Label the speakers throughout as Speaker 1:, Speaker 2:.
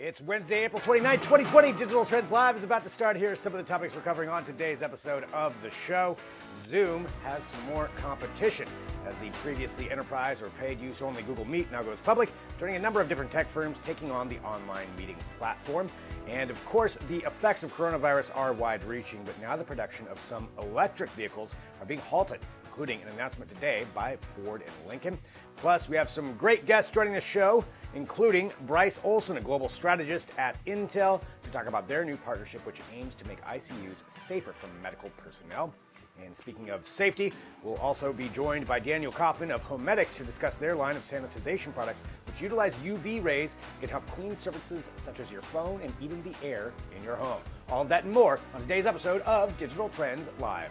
Speaker 1: It's Wednesday, April 29th, 2020. Digital Trends Live is about to start. Here are some of the topics we're covering on today's episode of the show. Zoom has some more competition as the previously enterprise or paid use only Google Meet now goes public, joining a number of different tech firms taking on the online meeting platform. And of course, the effects of coronavirus are wide-reaching, but now the production of some electric vehicles are being halted, including an announcement today by Ford and Lincoln. Plus, we have some great guests joining the show, including Byce Olson, a global strategist at Intel, to talk about their new partnership, which aims to make ICUs safer from medical personnel. And speaking of safety, we'll also be joined by Daniel Kaufman of HoMedics to discuss their line of sanitization products, which utilize UV rays and can help clean surfaces such as your phone and even the air in your home. All of that and more on today's episode of Digital Trends Live.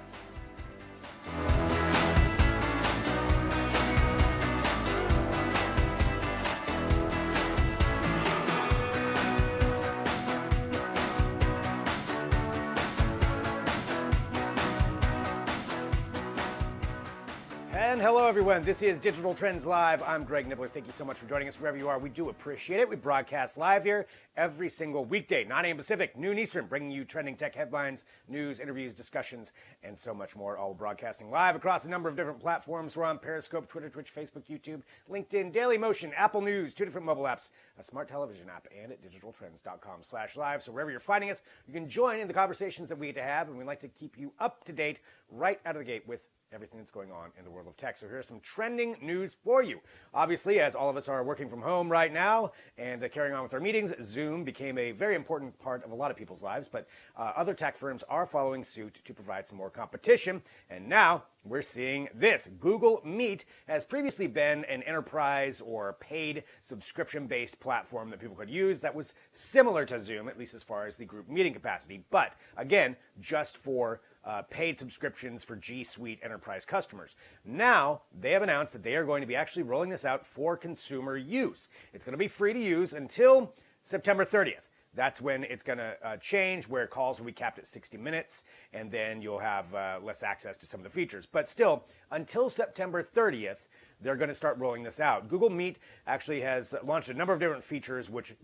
Speaker 1: And hello, everyone. This is Digital Trends Live. I'm Greg Nibbler. Thank you so much for joining us wherever you are. We do appreciate it. We broadcast live here every single weekday, 9 a.m. Pacific, noon Eastern, bringing you trending tech headlines, news, interviews, discussions, and so much more. All broadcasting live across a number of different platforms. We're on Periscope, Twitter, Twitch, Facebook, YouTube, LinkedIn, Daily Motion, Apple News, 2 different mobile apps, a smart television app, and at digitaltrends.com/live. So wherever you're finding us, you can join in the conversations that we get to have, and we'd like to keep you up to date right out of the gate with everything that's going on in the world of tech. So here's some trending news for you. Obviously, as all of us are working from home right now and carrying on with our meetings, Zoom became a very important part of a lot of people's lives, but other tech firms are following suit to provide some more competition. And now we're seeing this. Google Meet has previously been an enterprise or paid subscription-based platform that people could use that was similar to Zoom, at least as far as the group meeting capacity. But again, just for paid subscriptions for G Suite enterprise customers. Now, they have announced that they are going to be actually rolling this out for consumer use. It's going to be free to use until September 30th. That's when it's going to change, where calls will be capped at 60 minutes, and then you'll have less access to some of the features. But still, until September 30th, they're going to start rolling this out. Google Meet actually has launched a number of different features which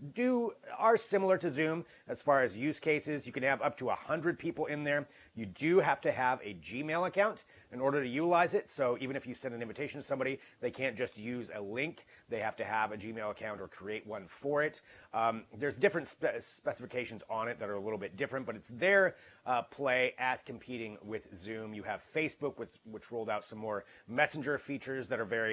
Speaker 1: are similar to Zoom as far as use cases. You can have up to 100 people in there. You do have to have a Gmail account in order to utilize it. So even if you send an invitation to somebody, they can't just use a link. They have to have a Gmail account or create one for it. There's different specifications on it that are a little bit different, but it's their play at competing with Zoom. You have Facebook, which rolled out some more messenger features that are very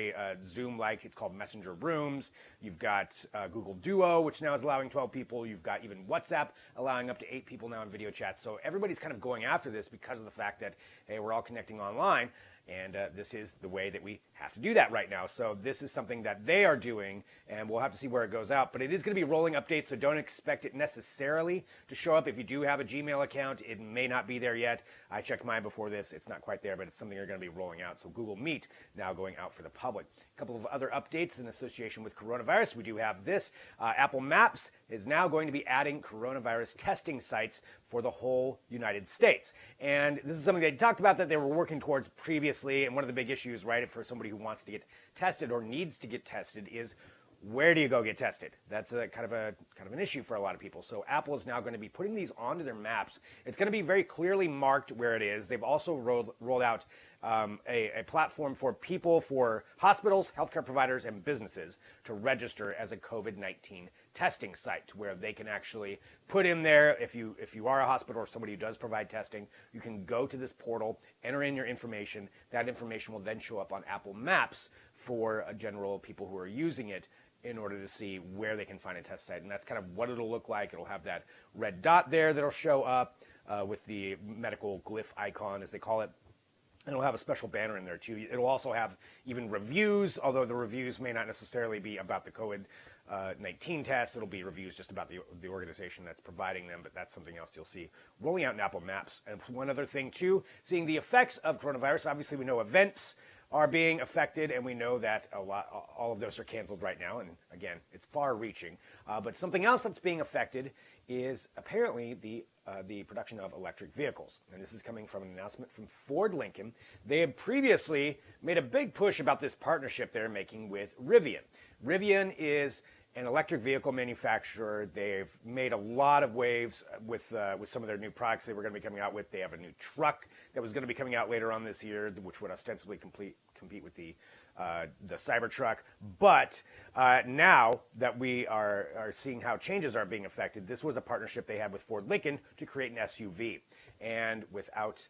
Speaker 1: Zoom-like. It's called Messenger Rooms. You've got Google Duo, which now is allowing 12 people. You've got even WhatsApp allowing up to 8 people now in video chats. So everybody's kind of going after this because of the fact that, hey, we're all connecting online. And this is the way that we have to do that right now. So this is something that they are doing, and we'll have to see where it goes out. But it is going to be rolling updates, so don't expect it necessarily to show up. If you do have a Gmail account, it may not be there yet. I checked mine before this. It's not quite there, but it's something they're going to be rolling out. So Google Meet now going out for the public. A couple of other updates in association with coronavirus. We do have this. Apple Maps is now going to be adding coronavirus testing sites for the whole United States. And this is something they talked about that they were working towards previously. And one of the big issues, right, for somebody who wants to get tested or needs to get tested is, where do you go get tested? That's a kind of an issue for a lot of people. So Apple is now going to be putting these onto their maps. It's going to be very clearly marked where it is. They've also rolled out a platform for people, for hospitals, healthcare providers, and businesses to register as a COVID-19 testing site, where they can actually put in there, if you are a hospital or somebody who does provide testing, you can go to this portal, enter in your information. That information will then show up on Apple Maps for general people who are using it, in order to see where they can find a test site. And that's kind of what it'll look like. It'll have that red dot there that'll show up with the medical glyph icon, as they call it. And it'll have a special banner in there too. It'll also have even reviews, although the reviews may not necessarily be about the COVID-19 test. It'll be reviews just about the organization that's providing them, but that's something else you'll see rolling out in Apple Maps. And one other thing too, seeing the effects of coronavirus. Obviously, we know events are being affected, and we know that all of those are canceled right now. And again, it's far-reaching. But something else that's being affected is apparently the production of electric vehicles. And this is coming from an announcement from Ford Lincoln. They had previously made a big push about this partnership they're making with Rivian. Rivian is an electric vehicle manufacturer. They've made a lot of waves with some of their new products they were going to be coming out with. They have a new truck that was going to be coming out later on this year, which would ostensibly compete with the Cybertruck. But now that we are seeing how changes are being affected, this was a partnership they had with Ford Lincoln to create an SUV. And without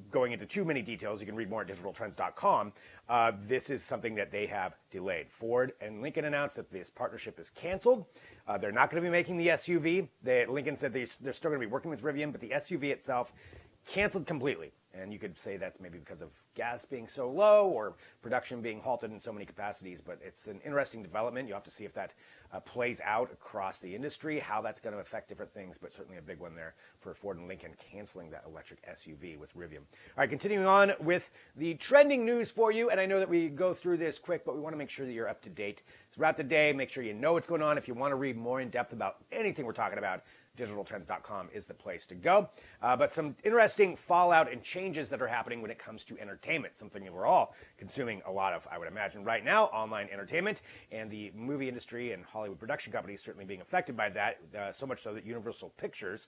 Speaker 1: going into too many details, you can read more at digitaltrends.com. This is something that they have delayed. Ford and Lincoln announced that this partnership is canceled. They're not going to be making the SUV. Lincoln said they're still going to be working with Rivian, but the SUV itself canceled completely. And you could say that's maybe because of gas being so low or production being halted in so many capacities, but it's an interesting development. You'll have to see if that plays out across the industry, how that's going to affect different things, but certainly a big one there for Ford and Lincoln canceling that electric SUV with Rivian. All right, continuing on with the trending news for you, and I know that we go through this quick, but we want to make sure that you're up to date throughout the day. Make sure you know what's going on. If you want to read more in depth about anything we're talking about, digitaltrends.com is the place to go. But some interesting fallout and changes that are happening when it comes to entertainment, something that we're all consuming a lot of, I would imagine, right now, online entertainment, and the movie industry and Hollywood production companies certainly being affected by that, so much so that Universal Pictures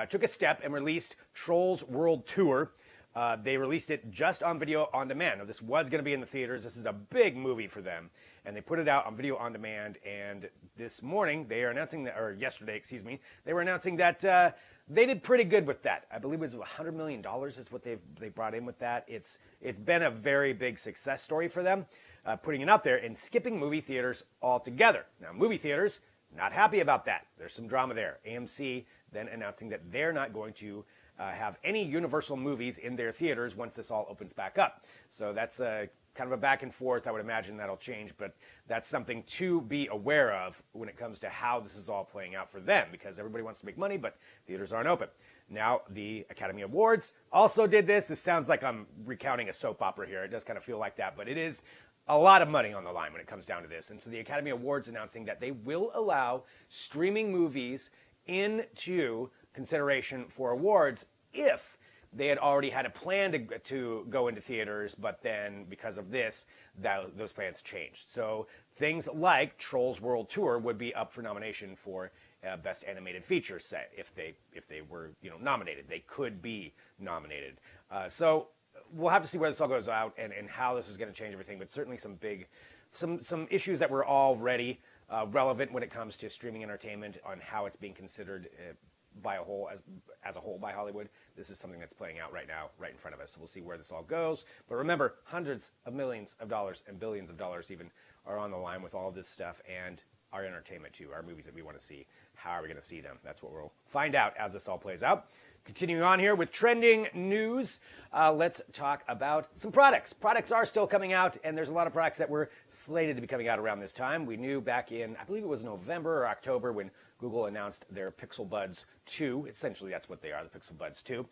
Speaker 1: took a step and released Trolls World Tour. They released it just on video on demand. Now, this was going to be in the theaters. This is a big movie for them, and they put it out on video on demand. And this morning, they are announcing that, or yesterday, excuse me, they were announcing that they did pretty good with that. I believe it was $100 million is what they brought in with that. It's been a very big success story for them, putting it out there and skipping movie theaters altogether. Now, movie theaters, not happy about that. There's some drama there. AMC then announcing that they're not going to have any Universal movies in their theaters once this all opens back up. So that's kind of a back and forth. I would imagine that'll change, but that's something to be aware of when it comes to how this is all playing out for them, because everybody wants to make money, but theaters aren't open. Now, the Academy Awards also did this. This sounds like I'm recounting a soap opera here. It does kind of feel like that, but it is a lot of money on the line when it comes down to this. And so the Academy Awards announcing that they will allow streaming movies into consideration for awards if they had already had a plan to go into theaters, but then because of this, those plans changed. So things like Trolls World Tour would be up for nomination for Best Animated Feature, say, if they were nominated. They could be nominated. So we'll have to see where this all goes out and how this is going to change everything. But certainly some issues that were already relevant when it comes to streaming entertainment on how it's being considered by a whole as a whole by Hollywood. This is something that's playing out right now, right in front of us. So we'll see where this all goes. But remember, hundreds of millions of dollars and billions of dollars even are on the line with all of this stuff, and our entertainment too, our movies that we want to see. How are we going to see them? That's what we'll find out as this all plays out. Continuing on here with trending news, let's talk about some products. Products are still coming out, and there's a lot of products that were slated to be coming out around this time. We knew back in, I believe it was November or October, when Google announced their Pixel Buds 2. Essentially, that's what they are, the Pixel Buds 2.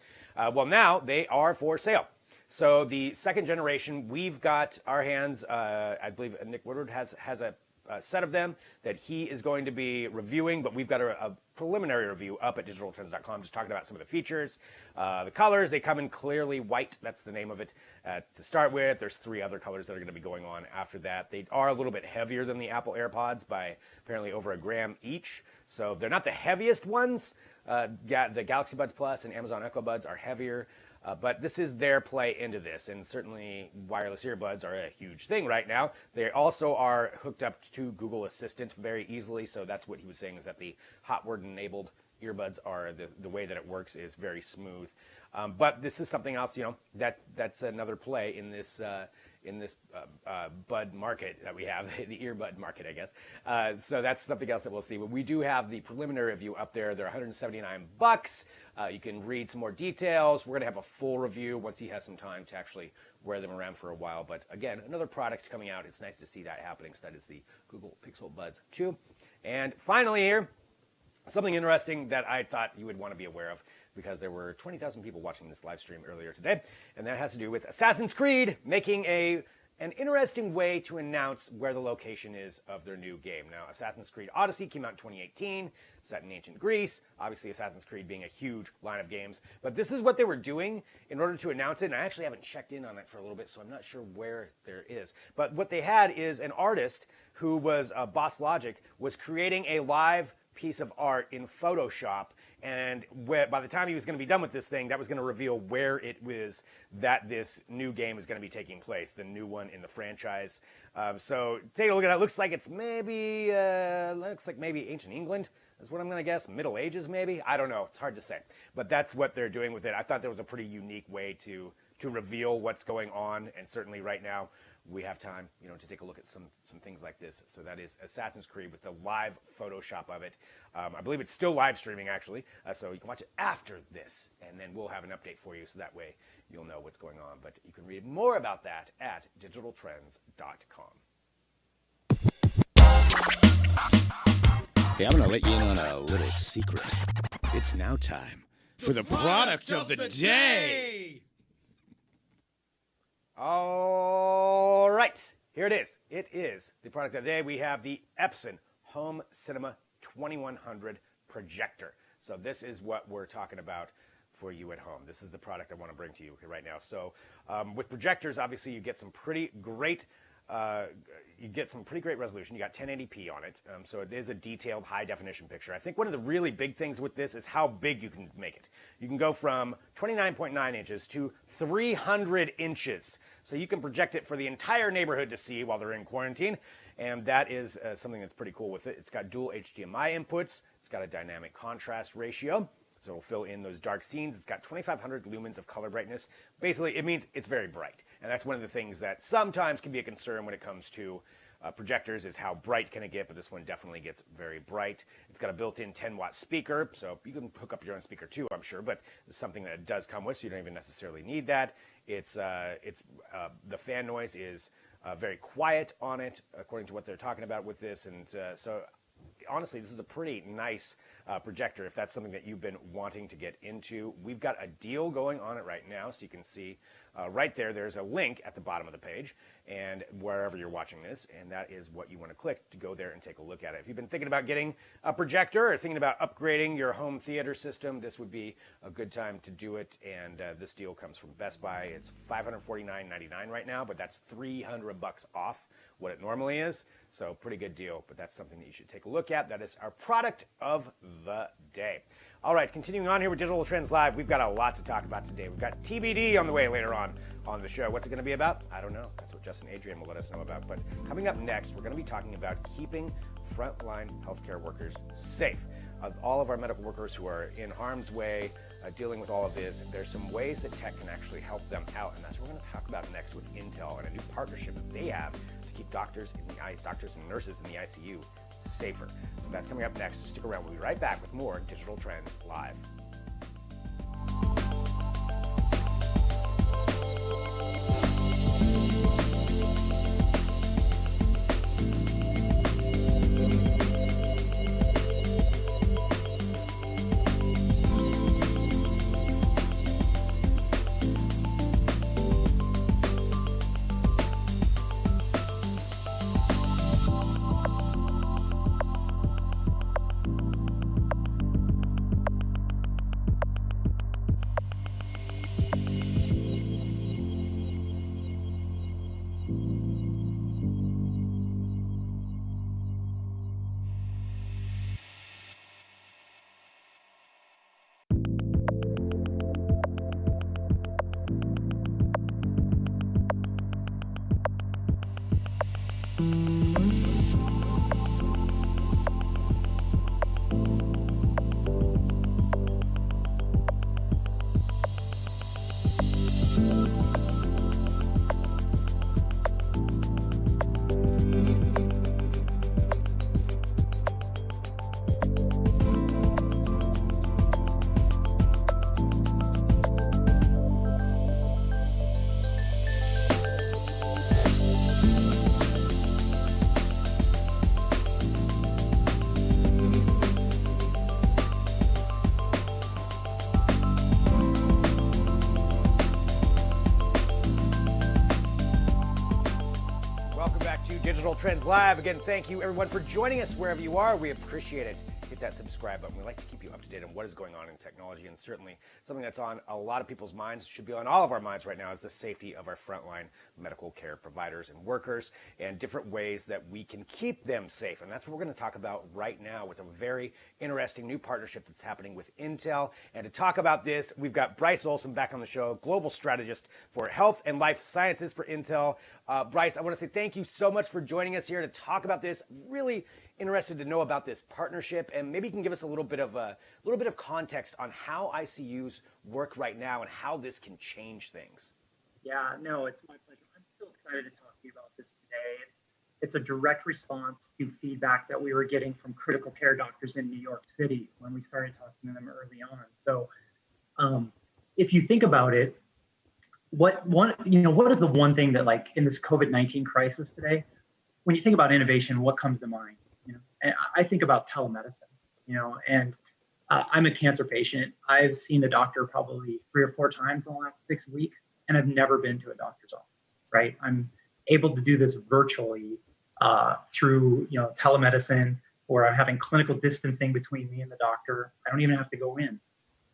Speaker 1: Well, now they are for sale. So the second generation, we've got our hands, I believe Nick Woodward has a set of them that he is going to be reviewing, but we've got a preliminary review up at digitaltrends.com just talking about some of the features. The colors, they come in clearly white. That's the name of it to start with. There's 3 other colors that are going to be going on after that. They are a little bit heavier than the Apple AirPods by apparently over a gram each. So they're not the heaviest ones. The Galaxy Buds Plus and Amazon Echo Buds are heavier. But this is their play into this, and certainly wireless earbuds are a huge thing right now. They also are hooked up to Google Assistant very easily, so that's what he was saying, is that the hot word-enabled earbuds are the way that it works is very smooth. But this is something else, that's another play in this bud market that we have, the earbud market, I guess. So that's something else that we'll see. But we do have the preliminary review up there. They're $179. You can read some more details. We're going to have a full review once he has some time to actually wear them around for a while. But again, another product coming out. It's nice to see that happening. So that is the Google Pixel Buds 2. And finally here, something interesting that I thought you would want to be aware of, because there were 20,000 people watching this live stream earlier today, and that has to do with Assassin's Creed making a an interesting way to announce where the location is of their new game. Now, Assassin's Creed Odyssey came out in 2018, set in ancient Greece. Obviously, Assassin's Creed being a huge line of games. But this is what they were doing in order to announce it. And I actually haven't checked in on it for a little bit, so I'm not sure where there is. But what they had is an artist who was Boss Logic was creating a live piece of art in Photoshop, and by the time he was going to be done with this thing, that was going to reveal where it was that this new game is going to be taking place, the new one in the franchise. So take a look at it. It looks like it's maybe ancient England is what I'm going to guess. Middle Ages, maybe. I don't know. It's hard to say, but that's what they're doing with it. I thought there was a pretty unique way to reveal what's going on, and certainly right now we have time, to take a look at some things like this. So that is Assassin's Creed with the live Photoshop of it. I believe it's still live streaming, actually, so you can watch it after this, and then we'll have an update for you, so that way you'll know what's going on. But you can read more about that at digitaltrends.com.
Speaker 2: Hey, I'm going to let you in on a little secret. It's now time for the product of the day.
Speaker 1: All right, here it is. It is the product of the day. We have the Epson Home Cinema 2100 projector. So this is what we're talking about for you at home. This is the product I want to bring to you right now. So with projectors, obviously you get some pretty great resolution. You got 1080p on it, so it is a detailed, high-definition picture. I think one of the really big things with this is how big you can make it. You can go from 29.9 inches to 300 inches, so you can project it for the entire neighborhood to see while they're in quarantine, and that is something that's pretty cool with it. It's got dual HDMI inputs. It's got a dynamic contrast ratio, so it'll fill in those dark scenes. It's got 2,500 lumens of color brightness. Basically, it means it's very bright. And that's one of the things that sometimes can be a concern when it comes to projectors, is how bright can it get, but this one definitely gets very bright. It's got a built-in 10-watt speaker, so you can hook up your own speaker too, I'm sure, but it's something that it does come with, so you don't even necessarily need that. The fan noise is very quiet on it, according to what they're talking about with this, and so honestly, this is a pretty nice projector if that's something that you've been wanting to get into. We've got a deal going on it right now, so you can see right there's a link at the bottom of the page, and wherever you're watching this, and that is what you want to click to go there and take a look at it. If you've been thinking about getting a projector or thinking about upgrading your home theater system, this would be a good time to do it, and this deal comes from Best Buy. It's $549.99 right now, but that's $300 off what it normally is, so pretty good deal, but that's something that you should take a look at. That is our product of the day. All right, continuing on here with Digital Trends Live, we've got a lot to talk about today. We've got TBD on the way later on the show. What's it going to be about? I don't know. That's what Jess and Adrien will let us know about. But coming up next, we're going to be talking about keeping frontline healthcare workers safe. Of all of our medical workers who are in harm's way, dealing with all of this, there's some ways that tech can actually help them out, and that's what we're going to talk about next with Intel and a new partnership that they have to keep doctors and nurses in the ICU safer. So that's coming up next. So stick around. We'll be right back with more Digital Trends Live. Digital Trends Live. Again, thank you everyone for joining us wherever you are. We appreciate it. Hit that subscribe button. We like to keep you up to date on what is going on in technology, and certainly something that's on a lot of people's minds, should be on all of our minds right now, is the safety of our frontline medical care providers and workers, and different ways that we can keep them safe. And that's what we're going to talk about right now with a very interesting new partnership that's happening with Intel. And to talk about this, we've got Byce Olson back on the show, global strategist for health and life sciences for Intel. Byce, I want to say thank you so much for joining us here to talk about this. Really interested to know about this partnership, and maybe you can give us a little bit of context on how ICUs work right now and how this can change things.
Speaker 3: Yeah, no, it's my pleasure. I'm so excited to talk to you about this today. It's a direct response to feedback that we were getting from critical care doctors in New York City when we started talking to them early on. So, if you think about it, what is the one thing that, like, in this COVID-19 crisis today, when you think about innovation, what comes to mind? And I think about telemedicine. And I'm a cancer patient. I've seen the doctor probably 3 or 4 times in the last 6 weeks, and I've never been to a doctor's office. Right? I'm able to do this virtually through telemedicine, or I'm having clinical distancing between me and the doctor. I don't even have to go in.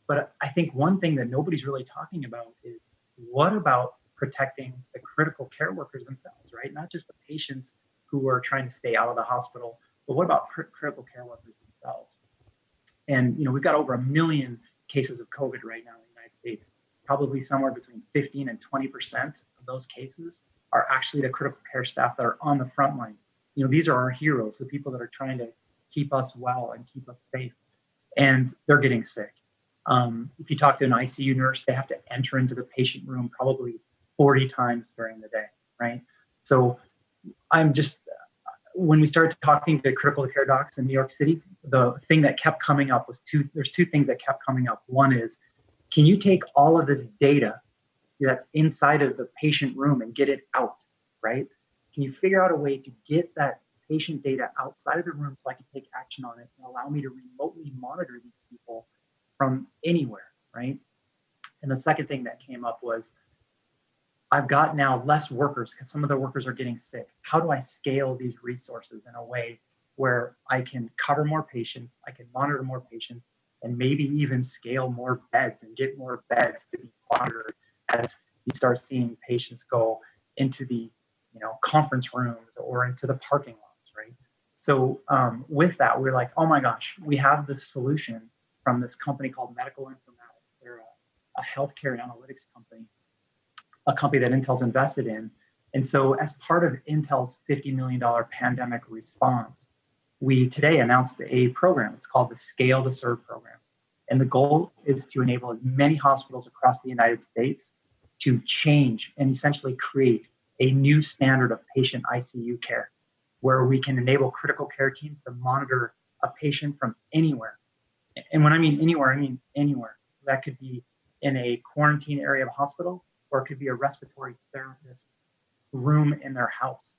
Speaker 3: But I think one thing that nobody's really talking about is, what about protecting the critical care workers themselves, right? Not just the patients who are trying to stay out of the hospital, but what about critical care workers themselves? And we've got over 1 million cases of COVID right now in the United States. Probably somewhere between 15 and 20% of those cases are actually the critical care staff that are on the front lines. These are our heroes, the people that are trying to keep us well and keep us safe, and they're getting sick. If you talk to an ICU nurse, they have to enter into the patient room probably 40 times during the day, right? So when we started talking to critical care docs in New York City, the thing that kept coming up was there's two things that kept coming up. One is, can you take all of this data that's inside of the patient room and get it out, right? Can you figure out a way to get that patient data outside of the room so I can take action on it and allow me to remotely monitor these people from anywhere, right? And the second thing that came up was, I've got now less workers because some of the workers are getting sick. How do I scale these resources in a way where I can cover more patients, I can monitor more patients, and maybe even scale more beds and get more beds to be monitored as you start seeing patients go into the conference rooms or into the parking lots, right? So with that, we're like, oh my gosh, we have this solution from this company called Medical Informatics. They're a healthcare analytics company, a company that Intel's invested in. And so as part of Intel's $50 million pandemic response, we today announced a program. It's called the Scale to Serve program. And the goal is to enable as many hospitals across the United States to change and essentially create a new standard of patient ICU care, where we can enable critical care teams to monitor a patient from anywhere. And when I mean anywhere, I mean anywhere. That could be in a quarantine area of a hospital, or it could be a respiratory therapist room in their house,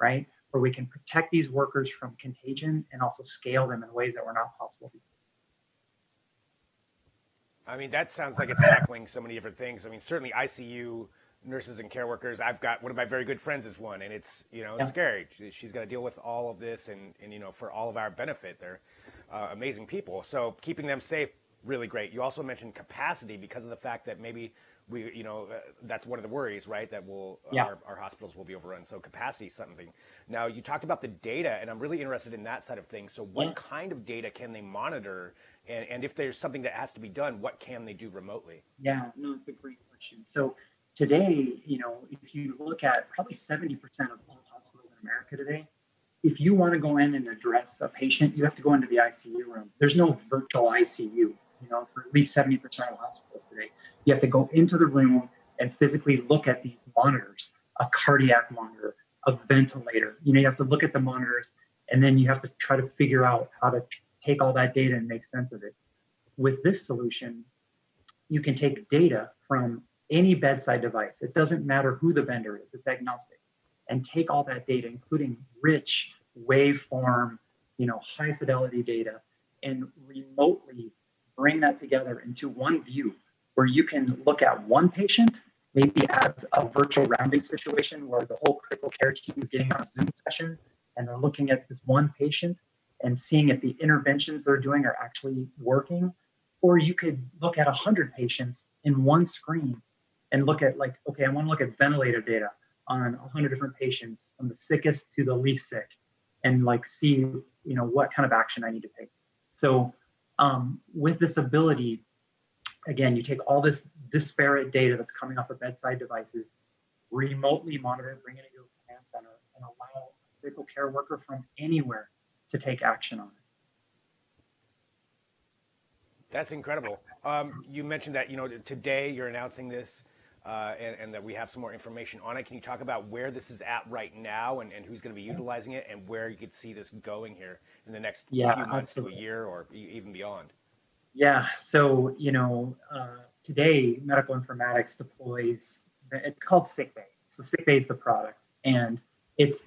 Speaker 3: right? Where we can protect these workers from contagion and also scale them in ways that were not possible before.
Speaker 1: I mean, that sounds like it's tackling so many different things. I mean, certainly ICU nurses and care workers. I've got one of my very good friends is one, and it's scary. She's got to deal with all of this, and for all of our benefit. They're amazing people. So keeping them safe, really great. You also mentioned capacity because of the fact that maybe we, that's one of the worries, right? That our hospitals will be overrun. So capacity is something. Now, you talked about the data, and I'm really interested in that side of things. So what kind of data can they monitor? And if there's something that has to be done, what can they do remotely?
Speaker 3: Yeah, no, it's a great question. So today, if you look at probably 70% of all hospitals in America today, if you want to go in and address a patient, you have to go into the ICU room. There's no virtual ICU, for at least 70% of hospitals today. You have to go into the room and physically look at these monitors, a cardiac monitor, a ventilator. You have to look at the monitors, and then you have to try to figure out how to take all that data and make sense of it. With this solution, you can take data from any bedside device. It doesn't matter who the vendor is, it's agnostic, and take all that data, including rich waveform, high fidelity data, and remotely bring that together into one view where you can look at one patient maybe as a virtual rounding situation where the whole critical care team is getting on a Zoom session and they're looking at this one patient and seeing if the interventions they're doing are actually working. Or you could look at 100 patients in one screen and look at, like, okay, I want to look at ventilator data on 100 different patients, from the sickest to the least sick, and like see, what kind of action I need to take. So with this ability, again, you take all this disparate data that's coming off of bedside devices, remotely monitor it, bring it into a command center, and allow a critical care worker from anywhere to take action on it.
Speaker 1: That's incredible. You mentioned that, today you're announcing this and that we have some more information on it. Can you talk about where this is at right now and who's going to be utilizing it and where you could see this going here in the next few months to a year or even beyond?
Speaker 3: Yeah, so, today medical informatics deploys, it's called SickBay. So SickBay is the product, and it's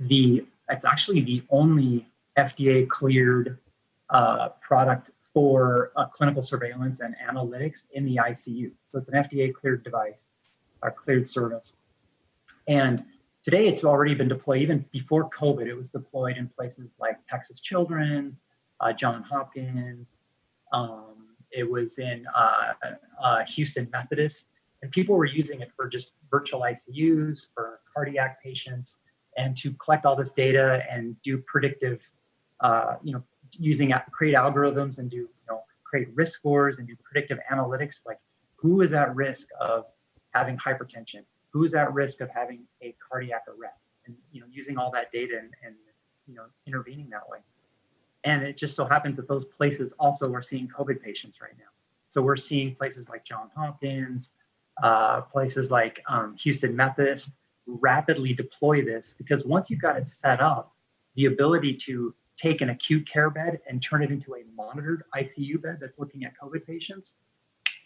Speaker 3: actually the only FDA cleared product for clinical surveillance and analytics in the ICU. So it's an FDA cleared device, a cleared service. And today it's already been deployed. Even before COVID, it was deployed in places like Texas Children's, Johns Hopkins. It was in Houston Methodist. And people were using it for just virtual ICUs, for cardiac patients, and to collect all this data and do predictive, create algorithms and do, create risk scores and do predictive analytics, like who is at risk of having hypertension, who is at risk of having a cardiac arrest, and, using all that data and intervening that way. And it just so happens that those places also are seeing COVID patients right now. So we're seeing places like Johns Hopkins, places like Houston Methodist rapidly deploy this, because once you've got it set up, the ability to take an acute care bed and turn it into a monitored ICU bed that's looking at COVID patients,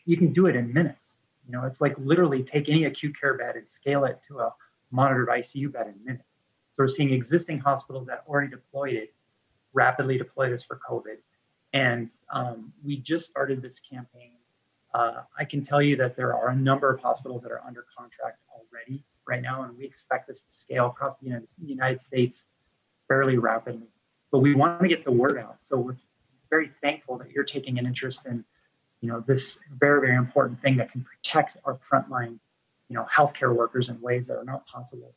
Speaker 3: you can do it in minutes. It's like literally take any acute care bed and scale it to a monitored ICU bed in minutes. So we're seeing existing hospitals that already deployed it rapidly deploy this for COVID. And we just started this campaign. I can tell you that there are a number of hospitals that are under contract already right now, and we expect this to scale across the United States fairly rapidly. But we want to get the word out. So we're very thankful that you're taking an interest in, this very, very important thing that can protect our frontline, healthcare workers in ways that are not possible.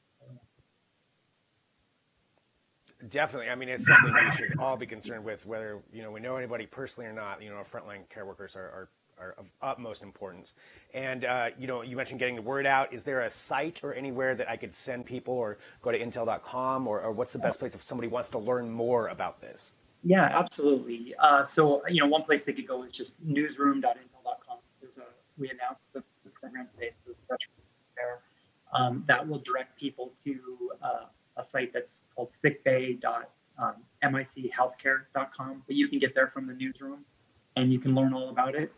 Speaker 1: Definitely. I mean, it's something we should all be concerned with, whether, we know anybody personally or not. Our frontline care workers are of utmost importance. And, you mentioned getting the word out. Is there a site or anywhere that I could send people, or go to intel.com, or what's the best place if somebody wants to learn more about this?
Speaker 3: Yeah, absolutely. So, one place they could go is just newsroom.intel.com. We announced the program today, so that's there. That will direct people to a site that's called sickbay.michealthcare.com, but you can get there from the newsroom and you can learn all about it.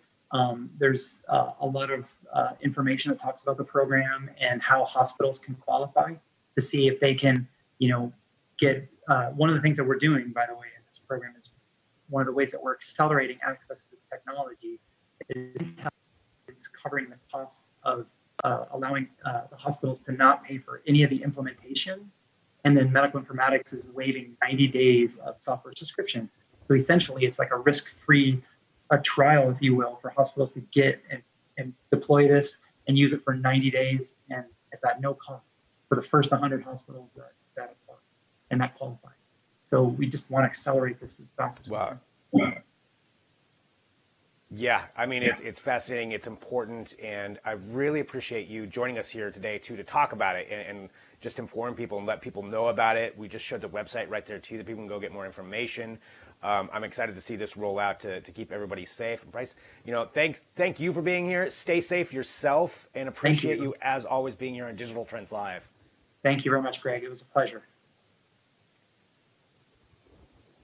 Speaker 3: There's a lot of information that talks about the program and how hospitals can qualify to see if they can, get one of the things that we're doing, by the way, in this program is one of the ways that we're accelerating access to this technology is covering the cost of allowing the hospitals to not pay for any of the implementation. And then medical informatics is waiving 90 days of software subscription. So essentially, it's like a risk-free trial, if you will, for hospitals to get and deploy this and use it for 90 days. And it's at no cost for the first 100 hospitals that apply and that qualify. So we just want to accelerate this as fast as we can.
Speaker 1: Yeah, I mean, it's fascinating, it's important, and I really appreciate you joining us here today, too, to talk about it and just inform people and let people know about it. We just showed the website right there, too, that people can go get more information. I'm excited to see this roll out to keep everybody safe. And Byce, thank you for being here. Stay safe yourself, and appreciate you, as always, being here on Digital Trends Live.
Speaker 3: Thank you very much, Greg. It was a pleasure.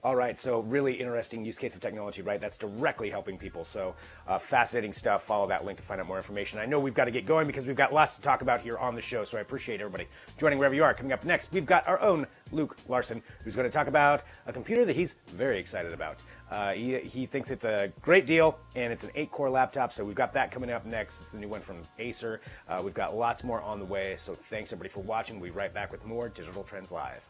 Speaker 1: All right, so really interesting use case of technology, right? That's directly helping people. So fascinating stuff. Follow that link to find out more information. I know we've got to get going because we've got lots to talk about here on the show, so I appreciate everybody joining wherever you are. Coming up next, we've got our own Luke Larsen, who's going to talk about a computer that he's very excited about. He thinks it's a great deal, and it's an 8-core laptop, so we've got that coming up next. It's the new one from Acer. We've got lots more on the way, so thanks everybody for watching. We'll be right back with more Digital Trends Live.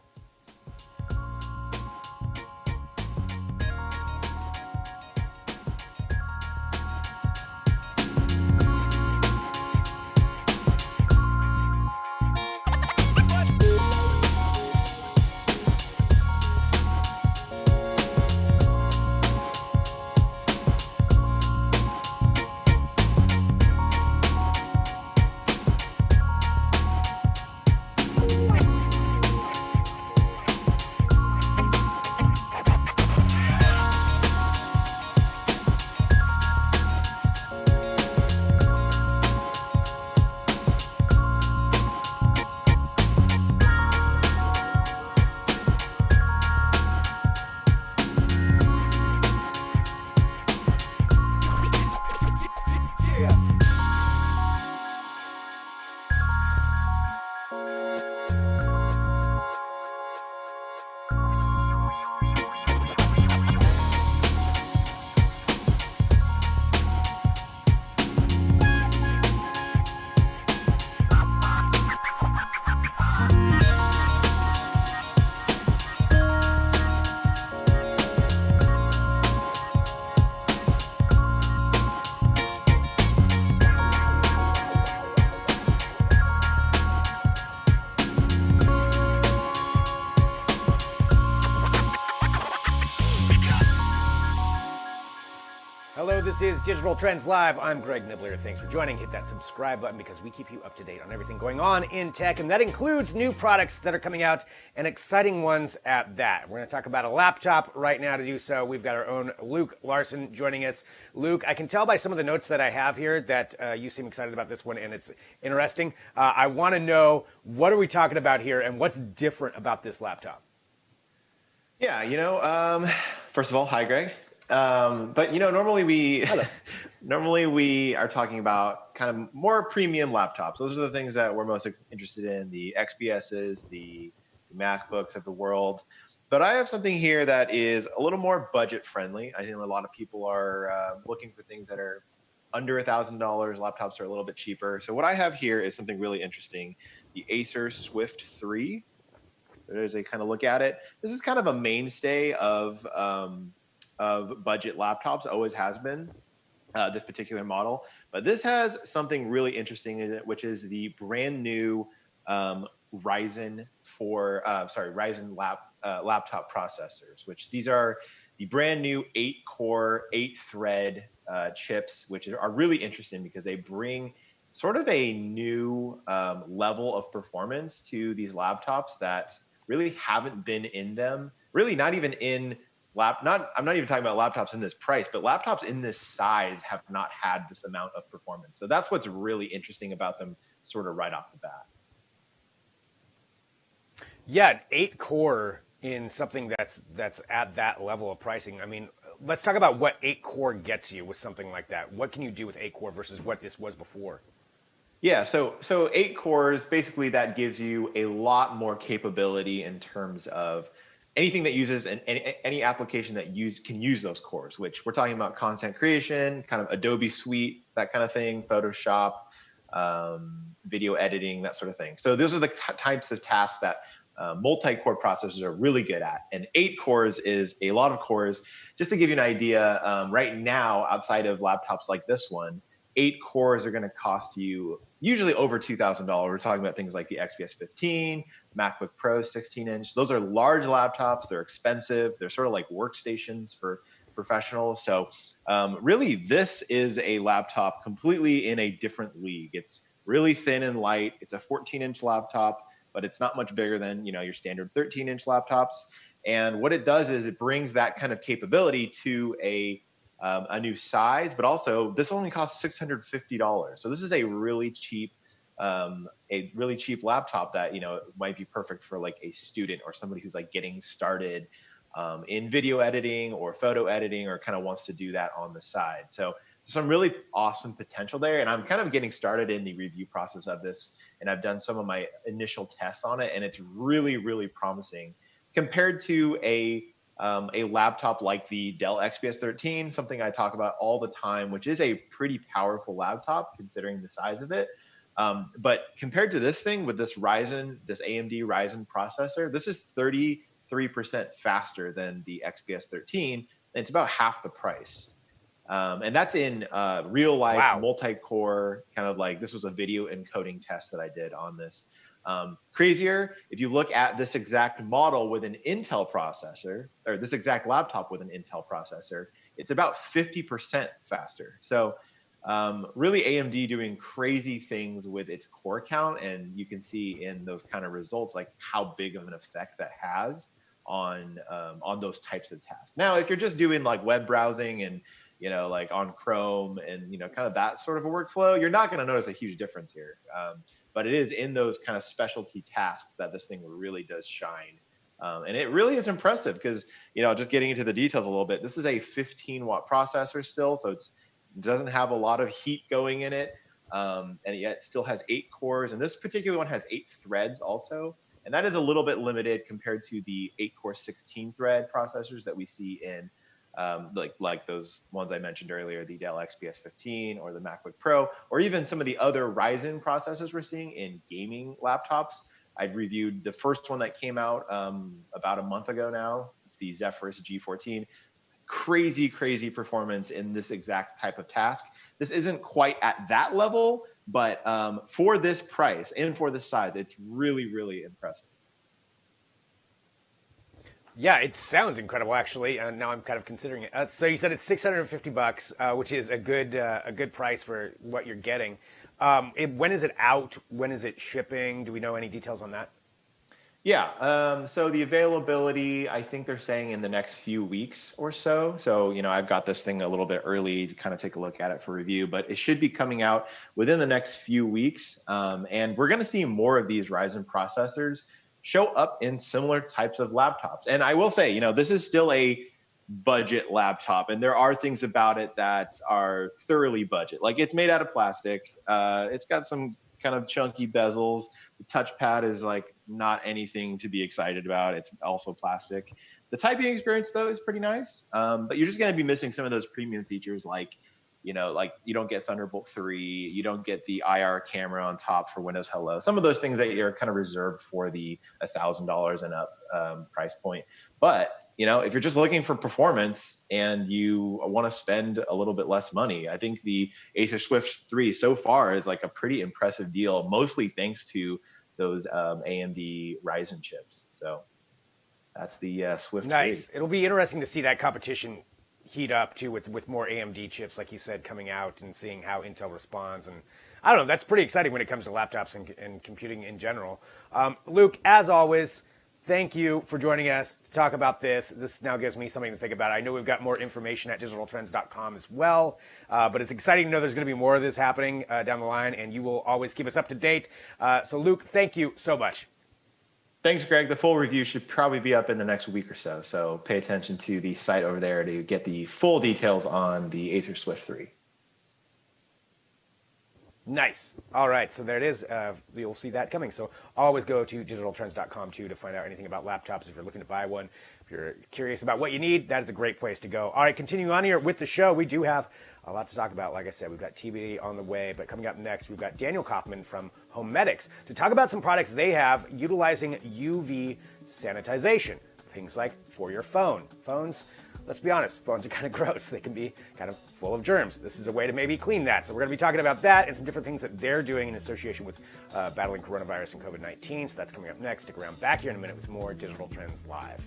Speaker 1: Hello, this is Digital Trends Live. I'm Greg Nibbler. Thanks for joining. Hit that subscribe button because we keep you up to date on everything going on in tech, and that includes new products that are coming out and exciting ones at that. We're going to talk about a laptop right now. To do so, we've got our own Luke Larsen joining us. Luke, I can tell by some of the notes that I have here that you seem excited about this one, and it's interesting. I want to know, what are we talking about here, and what's different about this laptop?
Speaker 4: Yeah, first of all, hi, Greg. But normally we are talking about kind of more premium laptops. Those are the things that we're most interested in, the XPSs, the MacBooks of the world. But I have something here that is a little more budget friendly. I think a lot of people are looking for things that are under $1,000. Laptops are a little bit cheaper. So what I have here is something really interesting, the Acer Swift 3. There's a kind of look at it. This is kind of a mainstay of budget laptops, always has been, this particular model. But this has something really interesting in it, which is the brand new Ryzen laptop processors, which these are the brand new 8-core, 8-thread chips, which are really interesting because they bring sort of a new level of performance to these laptops that really haven't been in them, really not even in I'm not even talking about laptops in this price, but laptops in this size have not had this amount of performance. So that's what's really interesting about them sort of right off the bat.
Speaker 1: Yeah, 8-core in something that's at that level of pricing. I mean, let's talk about what 8-core gets you with something like that. What can you do with 8-core versus what this was before?
Speaker 4: Yeah, so 8 cores, basically that gives you a lot more capability in terms of anything that uses any application that can use those cores, which we're talking about content creation, kind of Adobe Suite, that kind of thing, Photoshop, video editing, that sort of thing. So those are the types of tasks that multi-core processors are really good at. And 8 cores is a lot of cores. Just to give you an idea, right now, outside of laptops like this one, 8 cores are going to cost you usually over $2,000. We're talking about things like the XPS 15, MacBook Pro 16-inch. Those are large laptops. They're expensive. They're sort of like workstations for professionals. So really, this is a laptop completely in a different league. It's really thin and light. It's a 14-inch laptop, but it's not much bigger than your standard 13-inch laptops. And what it does is it brings that kind of capability to a new size, but also this only costs $650. So this is a really cheap laptop that might be perfect for like a student or somebody who's like getting started in video editing or photo editing, or kind of wants to do that on the side. So some really awesome potential there. And I'm kind of getting started in the review process of this. And I've done some of my initial tests on it, and it's really, really promising compared to a laptop like the Dell XPS 13, something I talk about all the time, which is a pretty powerful laptop considering the size of it. But compared to this thing with this AMD Ryzen processor, this is 33% faster than the XPS 13. And it's about half the price. And that's in real life multi-core, kind of like, this was a video encoding test that I did on this. Crazier, if you look at this exact model with an Intel processor, or this exact laptop with an Intel processor, it's about 50% faster. So really AMD doing crazy things with its core count, and you can see in those kind of results like how big of an effect that has on those types of tasks. Now, if you're just doing like web browsing and like on Chrome and kind of that sort of a workflow, you're not going to notice a huge difference here. But it is in those kind of specialty tasks that this thing really does shine. And it really is impressive because, just getting into the details a little bit, this is a 15-watt processor still, so it doesn't have a lot of heat going in it, and yet it still has 8 cores. And this particular one has 8 threads also. And that is a little bit limited compared to the 8-core 16-thread processors that we see in like those ones I mentioned earlier, the Dell XPS 15 or the MacBook Pro, or even some of the other Ryzen processors we're seeing in gaming laptops. I've reviewed the first one that came out about a month ago now. It's the Zephyrus G14. Crazy, crazy performance in this exact type of task. This isn't quite at that level, but for this price and for this size, it's really, really impressive.
Speaker 1: Yeah, it sounds incredible, actually. Now I'm kind of considering it. So you said it's $650, which is a good price for what you're getting. When is it out? When is it shipping? Do we know any details on that?
Speaker 4: Yeah. So the availability, I think they're saying in the next few weeks or so. So I've got this thing a little bit early to kind of take a look at it for review, but it should be coming out within the next few weeks. And we're going to see more of these Ryzen processors show up in similar types of laptops. And I will say, this is still a budget laptop, and there are things about it that are thoroughly budget. Like, it's made out of plastic. It's got some kind of chunky bezels. The touchpad is like not anything to be excited about. It's also plastic. The typing experience though is pretty nice. But you're just going to be missing some of those premium features like like you don't get Thunderbolt 3, you don't get the IR camera on top for Windows Hello. Some of those things that are kind of reserved for the $1,000 and up price point. But, if you're just looking for performance and you want to spend a little bit less money, I think the Acer Swift 3 so far is like a pretty impressive deal, mostly thanks to those AMD Ryzen chips. So that's the Swift 3.
Speaker 1: Nice. It'll be interesting to see that competition heat up too with more AMD chips, like you said, coming out, and seeing how Intel responds. And I don't know, that's pretty exciting when it comes to laptops and computing in general. Luke, as always, thank you for joining us to talk about this. This now gives me something to think about. I know we've got more information at digitaltrends.com as well, but it's exciting to know there's going to be more of this happening down the line, and you will always keep us up to date. So Luke, thank you so much.
Speaker 4: Thanks, Greg. The full review should probably be up in the next week or so. So pay attention to the site over there to get the full details on the Acer Swift 3.
Speaker 1: Nice. All right. So there it is. You'll see that coming. So always go to digitaltrends.com too to find out anything about laptops. If you're looking to buy one, if you're curious about what you need, that is a great place to go. All right. Continuing on here with the show, we do have a lot to talk about. Like I said, we've got TV on the way, but coming up next, we've got Daniel Kaufman from HoMedics to talk about some products they have utilizing UV sanitization. Things like for your phone. Phones, let's be honest, phones are kind of gross. They can be kind of full of germs. This is a way to maybe clean that. So we're going to be talking about that and some different things that they're doing in association with battling coronavirus and COVID-19. So that's coming up next. Stick around back here in a minute with more Digital Trends Live.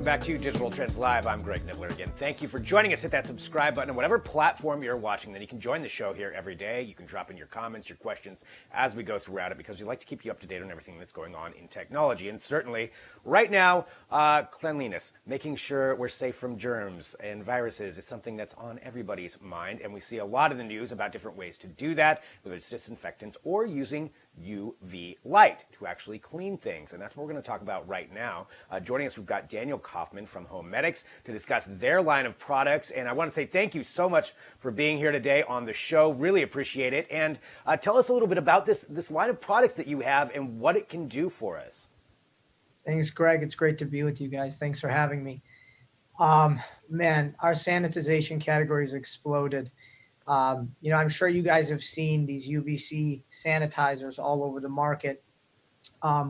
Speaker 1: back to Digital Trends Live. I'm Greg Nibbler again. Thank you for joining us. Hit that subscribe button on whatever platform you're watching. Then you can join the show here every day. You can drop in your comments, your questions as we go throughout it, because we like to keep you up to date on everything that's going on in technology. And certainly right now, cleanliness, making sure we're safe from germs and viruses is something that's on everybody's mind. And we see a lot in the news about different ways to do that, whether it's disinfectants or using UV light to actually clean things. And that's what we're going to talk about right now. Joining us, we've got Daniel Kaufman from HoMedics to discuss their line of products. And I want to say thank you so much for being here today on the show. Really appreciate it. And tell us a little bit about this line of products that you have and what it can do for us.
Speaker 5: Thanks, Greg. It's great to be with you guys. Thanks for having me. Man, our sanitization category has exploded. I'm sure you guys have seen these UVC sanitizers all over the market.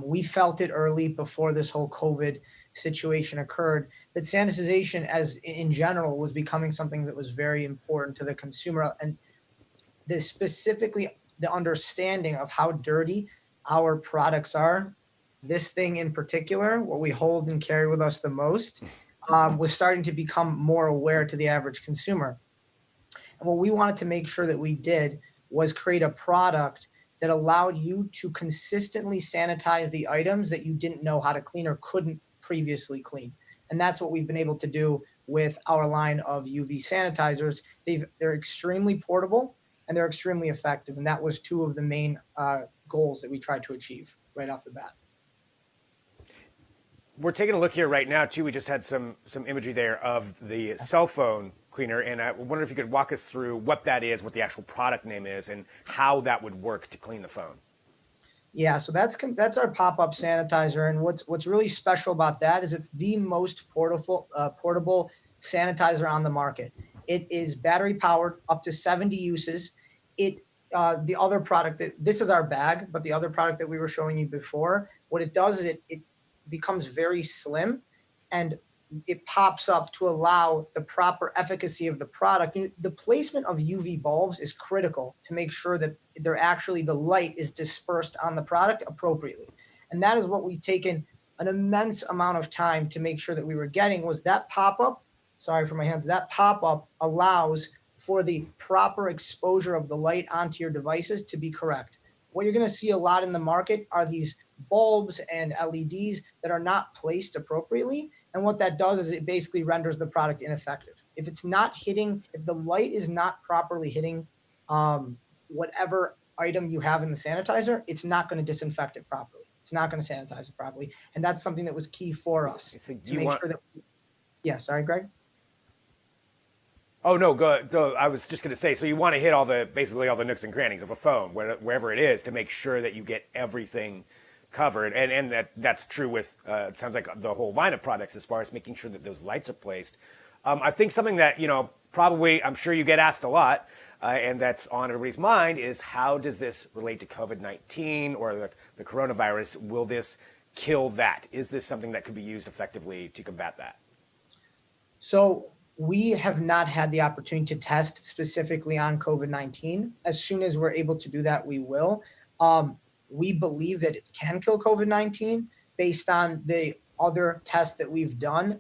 Speaker 5: We felt it early before this whole COVID situation occurred, that sanitization as in general was becoming something that was very important to the consumer, and specifically the understanding of how dirty our products are. This thing in particular, what we hold and carry with us the most, was starting to become more aware to the average consumer. And what we wanted to make sure that we did was create a product that allowed you to consistently sanitize the items that you didn't know how to clean or couldn't previously clean. And that's what we've been able to do with our line of UV sanitizers. They're extremely portable and they're extremely effective. And that was two of the main goals that we tried to achieve right off the bat.
Speaker 1: We're taking a look here right now, too. We just had some imagery there of the cell phone cleaner, and I wonder if you could walk us through what that is, what the actual product name is, and how that would work to clean the phone.
Speaker 5: Yeah, so that's our pop-up sanitizer, and what's really special about that is it's the most portable sanitizer on the market. It is battery powered, up to 70 uses. The other product this is our bag, but the other product that we were showing you before, what it does is it becomes very slim and it pops up to allow the proper efficacy of the product. The placement of UV bulbs is critical to make sure that the light is dispersed on the product appropriately. And that is what we've taken an immense amount of time to make sure that we were getting, was that pop-up, sorry for my hands, that pop-up allows for the proper exposure of the light onto your devices to be correct. What you're going to see a lot in the market are these bulbs and LEDs that are not placed appropriately. And what that does is it basically renders the product ineffective. If the light is not properly hitting whatever item you have in the sanitizer, it's not going to disinfect it properly. It's not going to sanitize it properly. And that's something that was key for us. Yeah, sorry, Greg?
Speaker 1: Oh, no, go. I was just going to say, so you want to hit basically all the nooks and crannies of a phone, wherever it is, to make sure that you get everything covered. And that's true with, it sounds like the whole line of products as far as making sure that those lights are placed. I think something that, probably I'm sure you get asked a lot, and that's on everybody's mind, is how does this relate to COVID-19 or the coronavirus? Will this kill that? Is this something that could be used effectively to combat that?
Speaker 5: So we have not had the opportunity to test specifically on COVID-19. As soon as we're able to do that, we will. We believe that it can kill COVID-19 based on the other tests that we've done.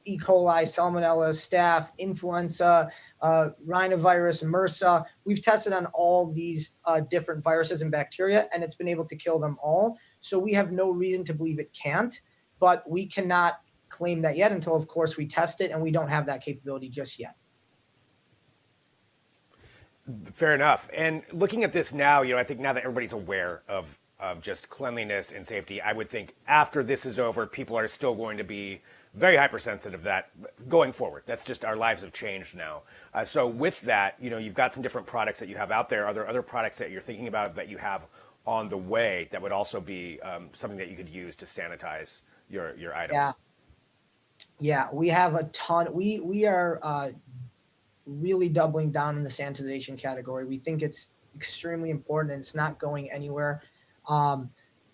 Speaker 5: E. coli, salmonella, staph, influenza, rhinovirus, MRSA. We've tested on all these different viruses and bacteria, and it's been able to kill them all. So we have no reason to believe it can't, but we cannot claim that yet until, of course, we test it, and we don't have that capability just yet.
Speaker 1: Fair enough. And looking at this now, I think now that everybody's aware of just cleanliness and safety, I would think after this is over, people are still going to be very hypersensitive to that going forward. That's just, our lives have changed now. So with that, you've got some different products that you have out there. Are there other products that you're thinking about that you have on the way that would also be something that you could use to sanitize your items?
Speaker 5: Yeah, we have a ton. We are really doubling down in the sanitization category. We think it's extremely important and it's not going anywhere.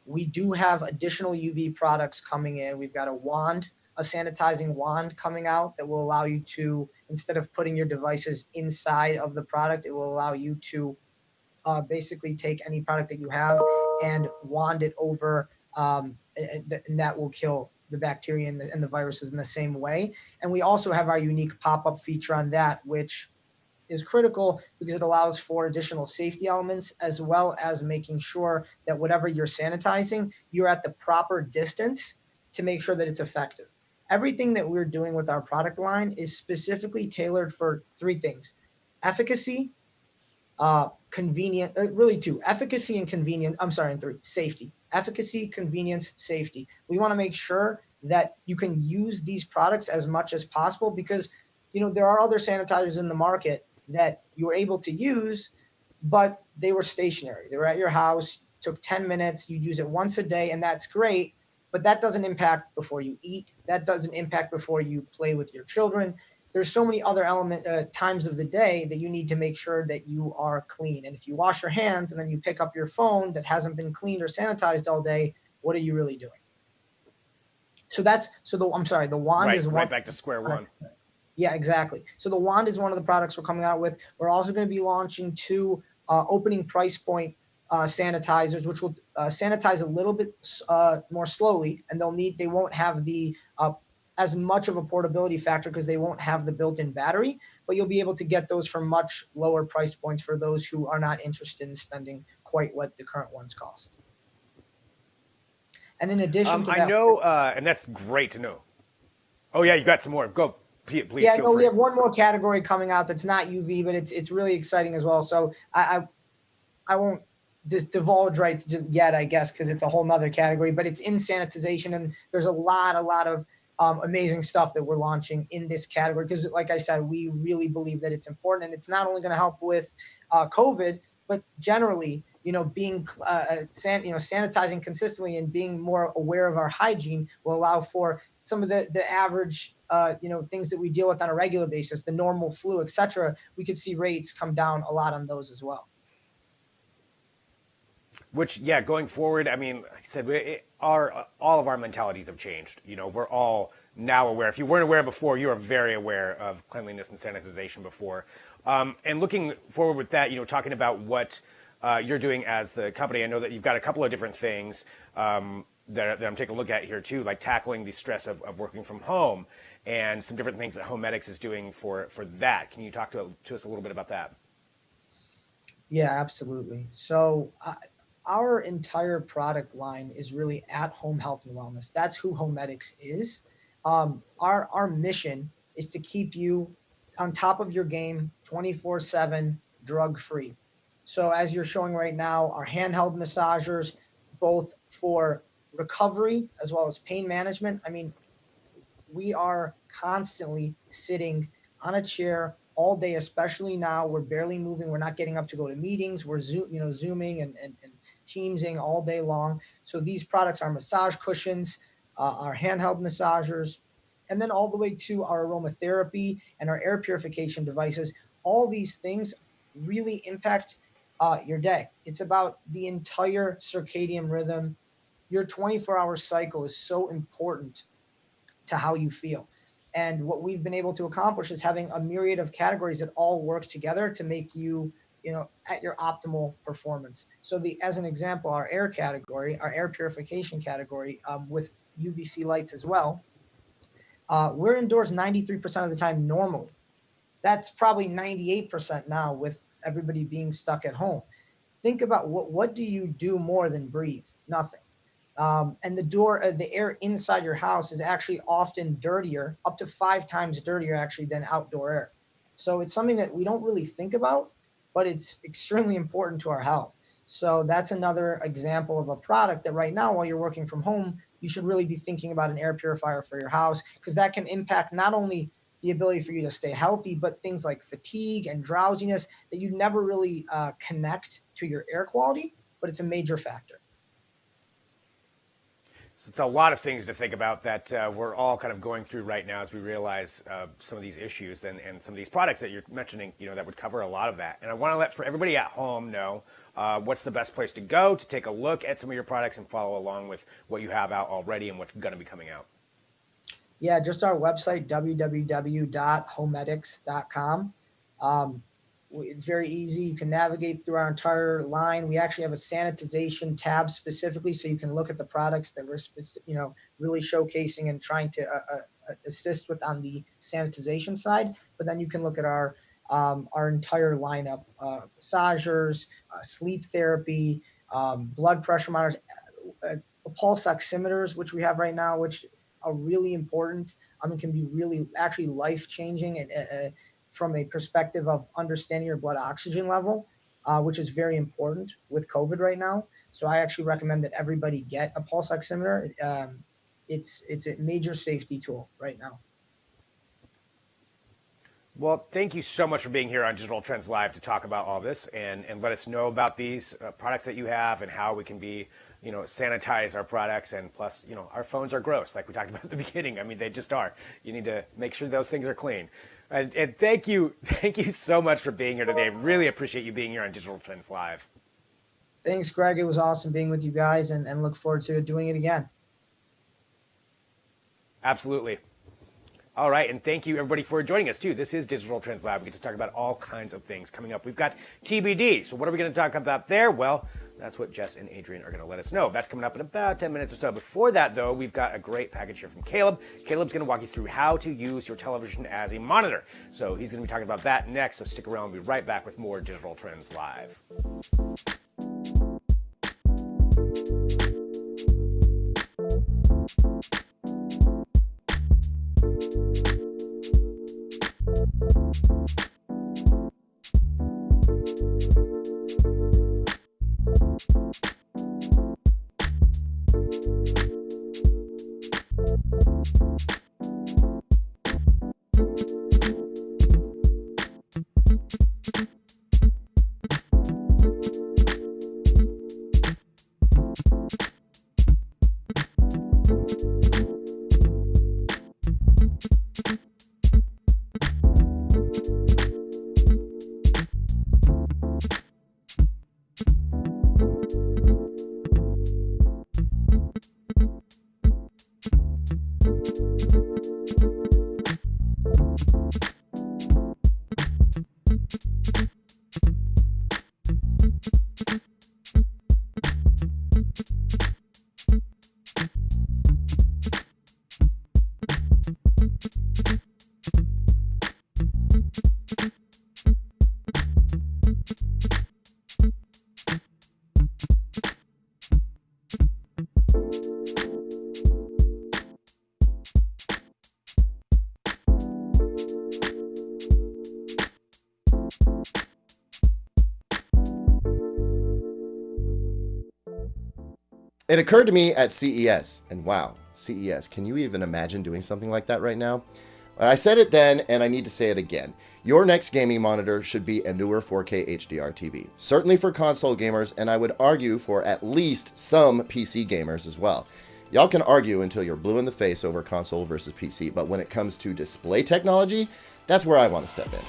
Speaker 5: We do have additional UV products coming in. We've got a sanitizing wand coming out that will allow you to, instead of putting your devices inside of the product, it will allow you to basically take any product that you have and wand it over, and that will kill the bacteria and the viruses in the same way. And we also have our unique pop-up feature on that, which is critical because it allows for additional safety elements, as well as making sure that whatever you're sanitizing, you're at the proper distance to make sure that it's effective. Everything that we're doing with our product line is specifically tailored for three things: efficacy, convenient, really two: efficacy and convenience. I'm sorry, and three: safety. Efficacy, convenience, safety. We want to make sure that you can use these products as much as possible, because there are other sanitizers in the market that you were able to use, but they were stationary. They were at your house, took 10 minutes, you'd use it once a day, and that's great, but that doesn't impact before you eat. That doesn't impact before you play with your children. There's so many other times of the day that you need to make sure that you are clean. And if you wash your hands and then you pick up your phone that hasn't been cleaned or sanitized all day, what are you really doing? The wand is
Speaker 1: right back to square one.
Speaker 5: Yeah, exactly. So the wand is one of the products we're coming out with. We're also going to be launching 2 opening price point sanitizers, which will sanitize a little bit more slowly, and they won't have the as much of a portability factor because they won't have the built-in battery, but you'll be able to get those for much lower price points for those who are not interested in spending quite what the current ones cost. And in addition to that,
Speaker 1: I know, and that's great to know. Oh yeah, you got some more. Go, please.
Speaker 5: Yeah, no, we have one more category coming out that's not UV, but it's really exciting as well. So I won't just divulge right yet, I guess, because it's a whole nother category, but it's in sanitization, and there's a lot of amazing stuff that we're launching in this category, because like I said, we really believe that it's important, and it's not only going to help with COVID, but generally, being sanitizing consistently and being more aware of our hygiene will allow for some of the average things that we deal with on a regular basis, the normal flu, etc. We could see rates come down a lot on those as well.
Speaker 1: Which, yeah, going forward, I mean, like I said, all of our mentalities have changed. We're all now aware. If you weren't aware before, you are very aware of cleanliness and sanitization before. And looking forward with that, talking about what you're doing as the company, I know that you've got a couple of different things that I'm taking a look at here too, like tackling the stress of working from home and some different things that HoMedics is doing for that. Can you talk to us a little bit about that?
Speaker 5: Yeah, absolutely. So our entire product line is really at home health and wellness. That's who HoMedics is. Our mission is to keep you on top of your game 24/7, drug-free. So as you're showing right now, our handheld massagers, both for recovery as well as pain management. I mean, we are constantly sitting on a chair all day, especially now. We're barely moving. We're not getting up to go to meetings. We're Zooming and Teamsing all day long. So these products are massage cushions, our handheld massagers, and then all the way to our aromatherapy and our air purification devices. All these things really impact your day. It's about the entire circadian rhythm. Your 24-hour cycle is so important to how you feel. And what we've been able to accomplish is having a myriad of categories that all work together to make you, at your optimal performance. So as an example, our air category, our air purification category, with UVC lights as well, we're indoors 93% of the time normally. That's probably 98% now with everybody being stuck at home. Think about what do you do more than breathe? Nothing. And the air inside your house is actually often dirtier, up to 5 times dirtier actually than outdoor air. So it's something that we don't really think about, but it's extremely important to our health. So that's another example of a product that right now, while you're working from home, you should really be thinking about an air purifier for your house, because that can impact not only the ability for you to stay healthy, but things like fatigue and drowsiness that you never really connect to your air quality, but it's a major factor.
Speaker 1: So it's a lot of things to think about that we're all kind of going through right now as we realize some of these issues and some of these products that you're mentioning, that would cover a lot of that. And I want to let for everybody at home know what's the best place to go to take a look at some of your products and follow along with what you have out already and what's going to be coming out.
Speaker 5: Yeah, just our website, www.homedics.com. It's very easy. You can navigate through our entire line. We actually have a sanitization tab specifically, so you can look at the products that we're, really showcasing and trying to assist with on the sanitization side. But then you can look at our entire lineup: massagers, sleep therapy, blood pressure monitors, pulse oximeters, which we have right now, which are really important. Can be really actually life changing and from a perspective of understanding your blood oxygen level, which is very important with COVID right now. So I actually recommend that everybody get a pulse oximeter. It's a major safety tool right now.
Speaker 1: Well, thank you so much for being here on Digital Trends Live to talk about all this and let us know about these products that you have and how we can be, sanitize our products. And plus, our phones are gross, like we talked about at the beginning. They just are. You need to make sure those things are clean. And thank you so much for being here today. Really appreciate you being here on Digital Trends Live.
Speaker 5: Thanks, Greg. It was awesome being with you guys, and look forward to doing it again.
Speaker 1: Absolutely. All right, and thank you everybody for joining us too. This is Digital Trends Live. We get to talk about all kinds of things coming up. We've got TBD. So what are we going to talk about there? Well, that's what Jess and Adrien are going to let us know. That's coming up in about 10 minutes or so. Before that, though, we've got a great package here from Caleb. Caleb's going to walk you through how to use your television as a monitor. So he's going to be talking about that next. So stick around. We'll be right back with more Digital Trends Live.
Speaker 6: It occurred to me at CES, and wow, CES, can you even imagine doing something like that right now? I said it then, and I need to say it again. Your next gaming monitor should be a newer 4K HDR TV. Certainly for console gamers, and I would argue for at least some PC gamers as well. Y'all can argue until you're blue in the face over console versus PC, but when it comes to display technology, that's where I want to step in.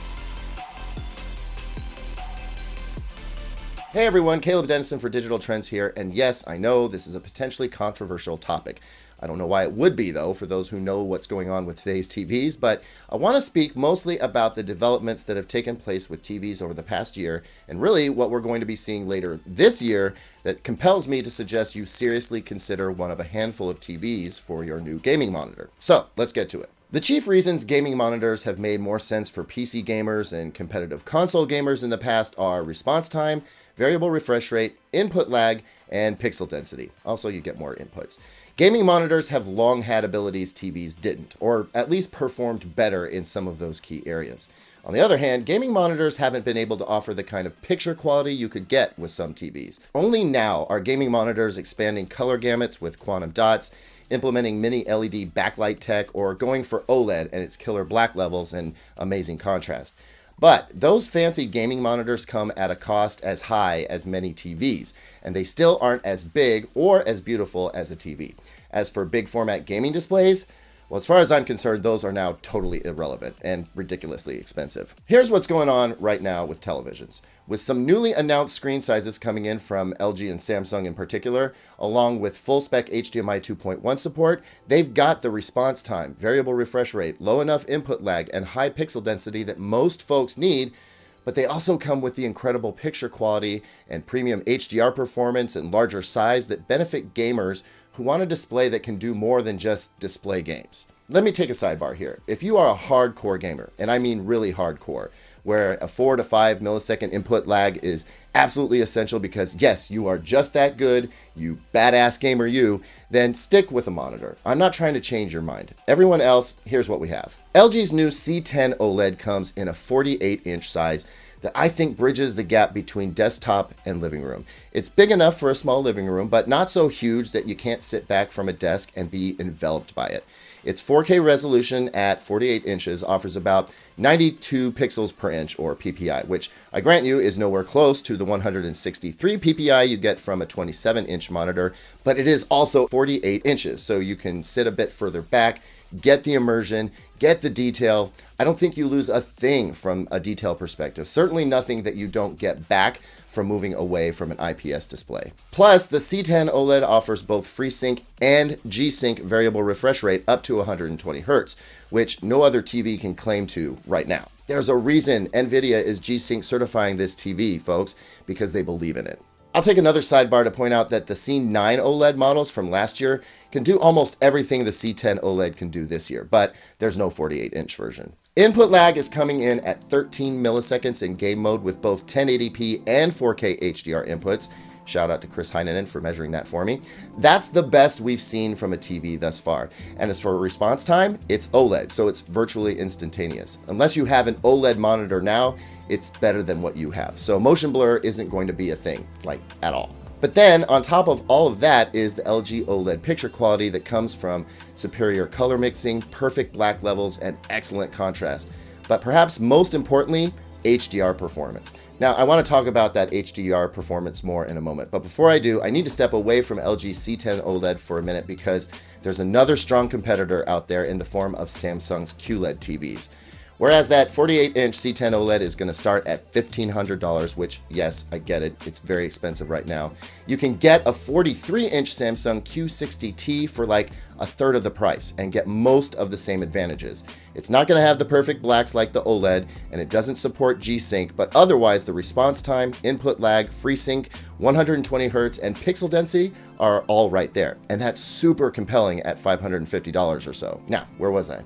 Speaker 6: Hey everyone, Caleb Dension for Digital Trends here, and yes, I know this is a potentially controversial topic. I don't know why it would be though, for those who know what's going on with today's TVs, but I want to speak mostly about the developments that have taken place with TVs over the past year, and really what we're going to be seeing later this year that compels me to suggest you seriously consider one of a handful of TVs for your new gaming monitor. So, let's get to it. The chief reasons gaming monitors have made more sense for PC gamers and competitive console gamers in the past are response time, variable refresh rate, input lag, and pixel density. Also, you get more inputs. Gaming monitors have long had abilities TVs didn't, or at least performed better in some of those key areas. On the other hand, gaming monitors haven't been able to offer the kind of picture quality you could get with some TVs. Only now are gaming monitors expanding color gamuts with quantum dots, implementing mini LED backlight tech, or going for OLED and its killer black levels and amazing contrast. But those fancy gaming monitors come at a cost as high as many TVs, and they still aren't as big or as beautiful as a TV. As for big format gaming displays, well, as far as I'm concerned, those are now totally irrelevant and ridiculously expensive. Here's what's going on right now with televisions. With some newly announced screen sizes coming in from LG and Samsung in particular, along with full-spec HDMI 2.1 support, they've got the response time, variable refresh rate, low enough input lag, and high pixel density that most folks need, but they also come with the incredible picture quality and premium HDR performance and larger size that benefit gamers who want a display that can do more than just display games. Let me take a sidebar here. If you are a hardcore gamer, and I mean really hardcore, where a 4 to 5 millisecond input lag is absolutely essential because, yes, you are just that good, you badass gamer you, then stick with a monitor. I'm not trying to change your mind. Everyone else, here's what we have. LG's new C10 OLED comes in a 48-inch size that I think bridges the gap between desktop and living room. It's big enough for a small living room, but not so huge that you can't sit back from a desk and be enveloped by it. Its 4K resolution at 48 inches offers about 92 pixels per inch, or PPI, which I grant you is nowhere close to the 163 PPI you get from a 27-inch monitor, but it is also 48 inches, so you can sit a bit further back, get the immersion, get the detail. I don't think you lose a thing from a detail perspective, certainly nothing that you don't get back from moving away from an IPS display. Plus, the C10 OLED offers both FreeSync and G-Sync variable refresh rate up to 120 Hz, which no other TV can claim to right now. There's a reason NVIDIA is G-Sync certifying this TV, folks, because they believe in it. I'll take another sidebar to point out that the C9 OLED models from last year can do almost everything the C10 OLED can do this year, but there's no 48-inch version. Input lag is coming in at 13 milliseconds in game mode with both 1080p and 4K HDR inputs. Shout out to Chris Heinen for measuring that for me. That's the best we've seen from a TV thus far. And as for response time, it's OLED, so it's virtually instantaneous. Unless you have an OLED monitor now, it's better than what you have. So motion blur isn't going to be a thing, like at all. But then on top of all of that is the LG OLED picture quality that comes from superior color mixing, perfect black levels, and excellent contrast. But perhaps most importantly, HDR performance. Now, I want to talk about that HDR performance more in a moment, but before I do, I need to step away from LG C10 OLED for a minute because there's another strong competitor out there in the form of Samsung's QLED TVs. Whereas that 48-inch C10 OLED is going to start at $1,500, which, yes, I get it, it's very expensive right now. You can get a 43-inch Samsung Q60T for like a third of the price and get most of the same advantages. It's not going to have the perfect blacks like the OLED, and it doesn't support G-Sync, but otherwise the response time, input lag, FreeSync, 120 Hz, and pixel density are all right there. And that's super compelling at $550 or so. Now, where was I?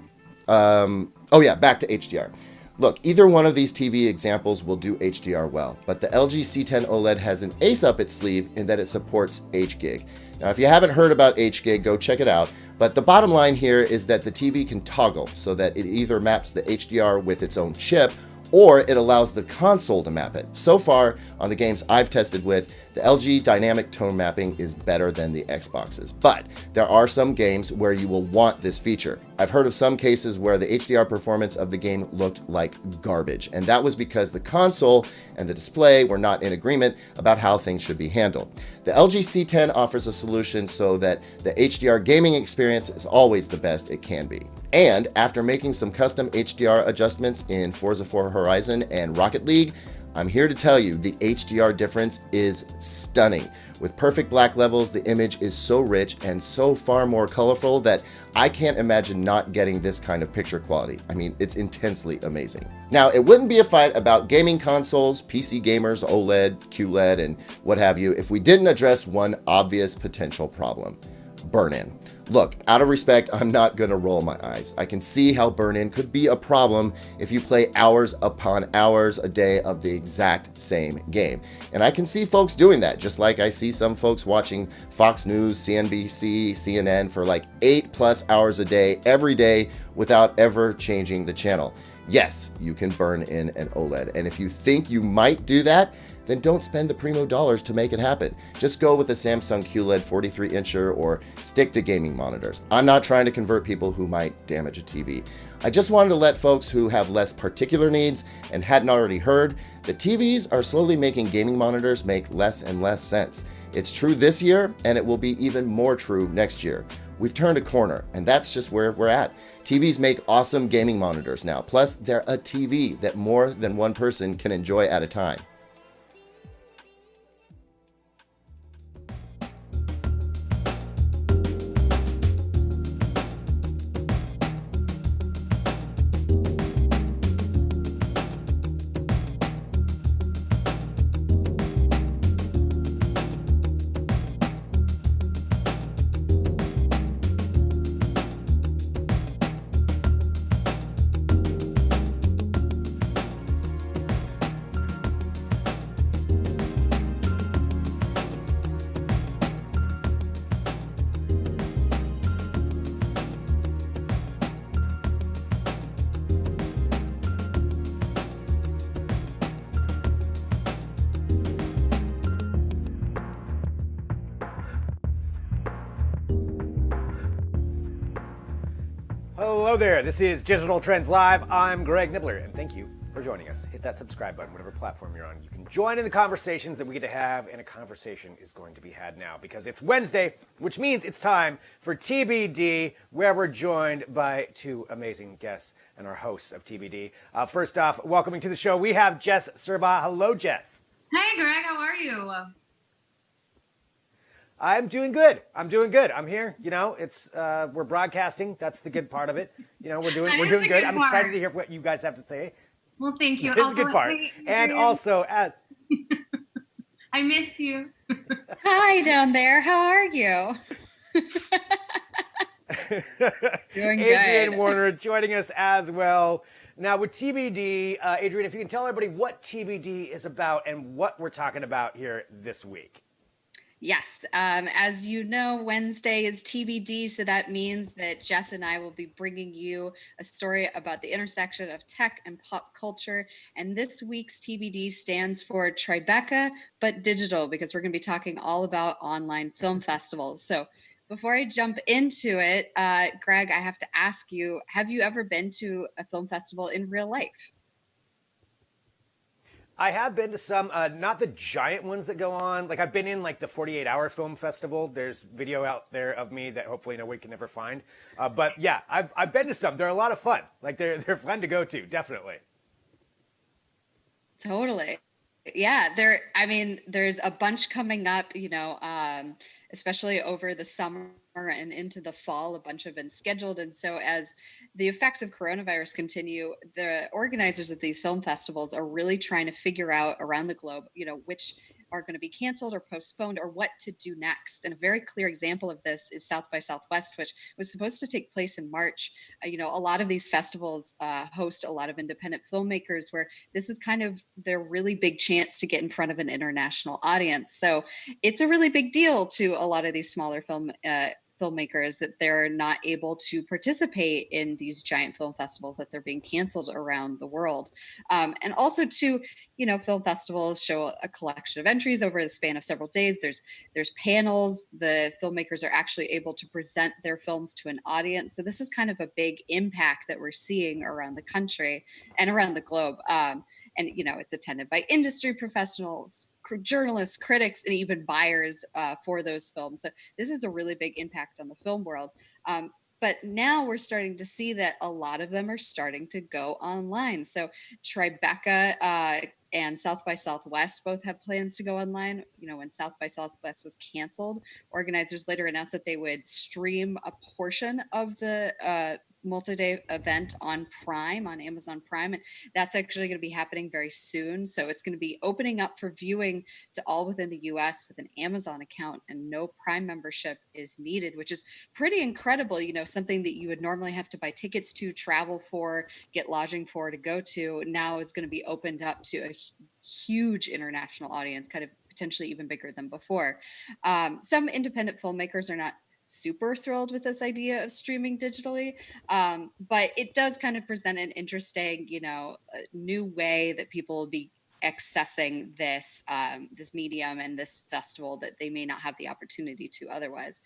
Speaker 6: Oh yeah, back to HDR. Look, either one of these TV examples will do HDR well, but the LG C10 OLED has an ace up its sleeve in that it supports HGig. Now, if you haven't heard about HGig, go check it out, but the bottom line here is that the TV can toggle so that it either maps the HDR with its own chip or it allows the console to map it. So far, on the games I've tested with, the LG dynamic tone mapping is better than the Xbox's. But there are some games where you will want this feature. I've heard of some cases where the HDR performance of the game looked like garbage, and that was because the console and the display were not in agreement about how things should be handled. The LG C10 offers a solution so that the HDR gaming experience is always the best it can be. And after making some custom HDR adjustments in Forza 4 Horizon and Rocket League, I'm here to tell you the HDR difference is stunning. With perfect black levels, the image is so rich and so far more colorful that I can't imagine not getting this kind of picture quality. I mean, it's intensely amazing. Now, it wouldn't be a fight about gaming consoles, PC gamers, OLED, QLED, and what have you if we didn't address one obvious potential problem: burn-in. Look, out of respect, I'm not gonna roll my eyes. I can see how burn-in could be a problem if you play hours upon hours a day of the exact same game. And I can see folks doing that, just like I see some folks watching Fox News, CNBC, CNN for like 8+ hours a day, every day, without ever changing the channel. Yes, you can burn in an OLED. And if you think you might do that, then don't spend the primo dollars to make it happen. Just go with a Samsung QLED 43-incher or stick to gaming monitors. I'm not trying to convert people who might damage a TV. I just wanted to let folks who have less particular needs and hadn't already heard that TVs are slowly making gaming monitors make less and less sense. It's true this year, and it will be even more true next year. We've turned a corner, and that's just where we're at. TVs make awesome gaming monitors now. Plus, they're a TV that more than one person can enjoy at a time.
Speaker 1: Hello there, this is Digital Trends Live. I'm Greg Nibbler, and thank you for joining us. Hit that subscribe button, whatever platform you're on. You can join in the conversations that we get to have, and a conversation is going to be had now because it's Wednesday, which means it's time for TBD, where we're joined by two amazing guests and our hosts of TBD. First off, welcoming to the show, we have Jess Surbaugh. Hello, Jess.
Speaker 7: Hey, Greg, how are you?
Speaker 1: I'm doing good. I'm here. You know, it's we're broadcasting. That's the good part of it. You know, we're doing good. I'm excited to hear what you guys have to say.
Speaker 7: Well, thank you.
Speaker 1: It's a good part. And also, as
Speaker 7: I miss you.
Speaker 8: Hi down there. How are you? Doing
Speaker 1: Adrien
Speaker 8: good.
Speaker 1: Warner joining us as well. Now with TBD, Adrien, if you can tell everybody what TBD is about and what we're talking about here this week.
Speaker 8: Yes. As you know, Wednesday is TBD, so that means that Jess and I will be bringing you a story about the intersection of tech and pop culture. And this week's TBD stands for Tribeca, but digital, because we're going to be talking all about online film festivals. So before I jump into it, Greg, I have to ask you, have you ever been to a film festival in real life?
Speaker 1: I have been to some, not the giant ones that go on. Like I've been in like the 48-hour film festival. There's video out there of me that hopefully nobody can ever find. But yeah, I've been to some. They're a lot of fun. Like they're fun to go to, definitely.
Speaker 8: Totally. Yeah, there's a bunch coming up, especially over the summer and into the fall. A bunch have been scheduled. And so as the effects of coronavirus continue, the organizers of these film festivals are really trying to figure out around the globe, which are going to be canceled or postponed or what to do next. And a very clear example of this is South by Southwest, which was supposed to take place in March. A lot of these festivals host a lot of independent filmmakers where this is kind of their really big chance to get in front of an international audience. So it's a really big deal to a lot of these smaller filmmakers that they're not able to participate in these giant film festivals, that they're being canceled around the world. And also too, film festivals show a collection of entries over the span of several days. There's panels. The filmmakers are actually able to present their films to an audience. So this is kind of a big impact that we're seeing around the country and around the globe. And it's attended by industry professionals, journalists, critics, and even buyers for those films. So this is a really big impact on the film world. But now we're starting to see that a lot of them are starting to go online. So Tribeca and South by Southwest both have plans to go online. When South by Southwest was canceled, organizers later announced that they would stream a portion of the multi-day event on Amazon Prime. And that's actually going to be happening very soon. So it's going to be opening up for viewing to all within the US with an Amazon account, and no Prime membership is needed, which is pretty incredible. Something that you would normally have to buy tickets to, travel for, get lodging for, to go to, now is going to be opened up to a huge international audience, kind of potentially even bigger than before. Some independent filmmakers are not super thrilled with this idea of streaming digitally, but it does kind of present an interesting, new way that people will be accessing this medium and this festival that they may not have the opportunity to otherwise.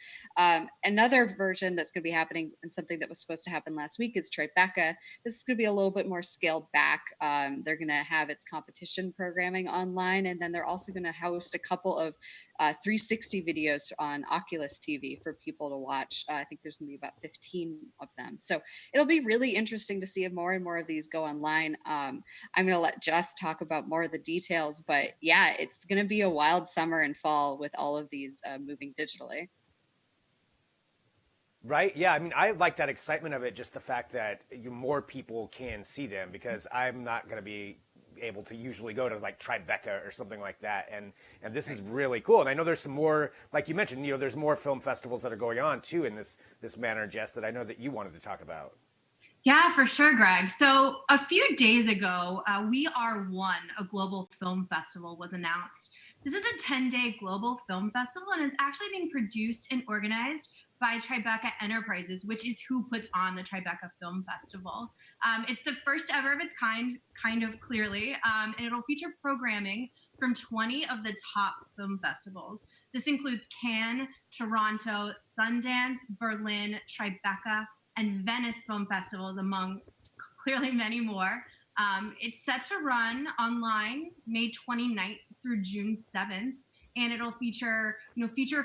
Speaker 8: Another version that's going to be happening, and something that was supposed to happen last week, is Tribeca. This is going to be a little bit more scaled back. They're going to have its competition programming online, and then they're also going to host a couple of 360 videos on Oculus TV for people to watch. I think there's going to be about 15 of them. So it'll be really interesting to see if more and more of these go online. I'm going to let Jess talk about more of the details, but yeah, it's going to be a wild summer and fall with all of these moving digitally.
Speaker 1: Right? Yeah. I mean, I like that excitement of it, just the fact that more people can see them, because I'm not going to be able to usually go to like Tribeca or something like that. And this is really cool. And I know there's some more, like you mentioned, there's more film festivals that are going on too in this manner, Jess, that I know that you wanted to talk about.
Speaker 7: Yeah, for sure, Greg. So a few days ago, We Are One, a global film festival, was announced. This is a 10-day global film festival, and it's actually being produced and organized by Tribeca Enterprises, which is who puts on the Tribeca Film Festival. It's the first ever of its kind of clearly, and it'll feature programming from 20 of the top film festivals. This includes Cannes, Toronto, Sundance, Berlin, Tribeca, and Venice Film Festivals, among clearly many more. It's set to run online May 29th through June 7th, and it'll feature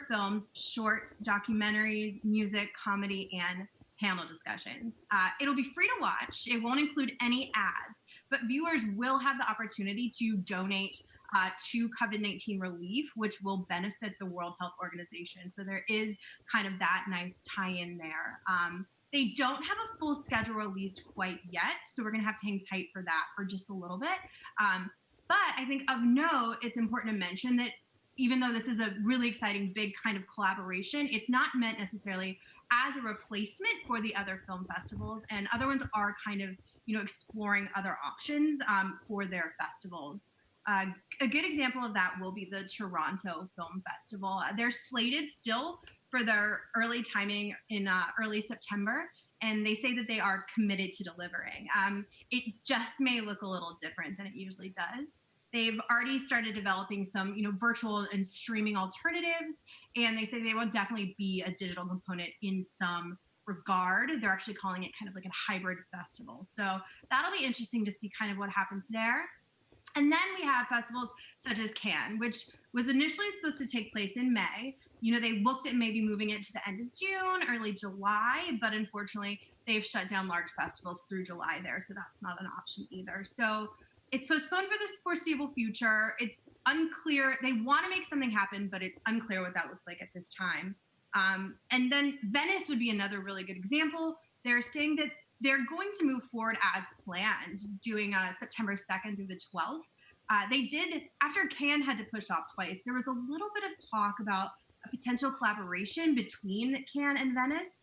Speaker 7: films, shorts, documentaries, music, comedy, and panel discussions. It'll be free to watch. It won't include any ads, but viewers will have the opportunity to donate to COVID-19 relief, which will benefit the World Health Organization. So there is kind of that nice tie-in there. They don't have a full schedule released quite yet, so we're going to have to hang tight for that for just a little bit. But I think of note, it's important to mention that even though this is a really exciting, big kind of collaboration, it's not meant necessarily as a replacement for the other film festivals, and other ones are kind of, exploring other options for their festivals. A good example of that will be the Toronto Film Festival. They're slated still for their early timing in early September, and they say that they are committed to delivering. It just may look a little different than it usually does. They've already started developing some, virtual and streaming alternatives, and they say they will definitely be a digital component in some regard. They're actually calling it kind of like a hybrid festival. So that'll be interesting to see kind of what happens there. And then we have festivals such as Cannes, which was initially supposed to take place in May. They looked at maybe moving it to the end of June, early July, but unfortunately they've shut down large festivals through July there. So that's not an option either. So it's postponed for the foreseeable future. It's unclear. They want to make something happen, but it's unclear what that looks like at this time. And then Venice would be another really good example. They're saying that they're going to move forward as planned, doing September 2nd through the 12th. They did, after Cannes had to push off twice, there was a little bit of talk about a potential collaboration between Cannes and Venice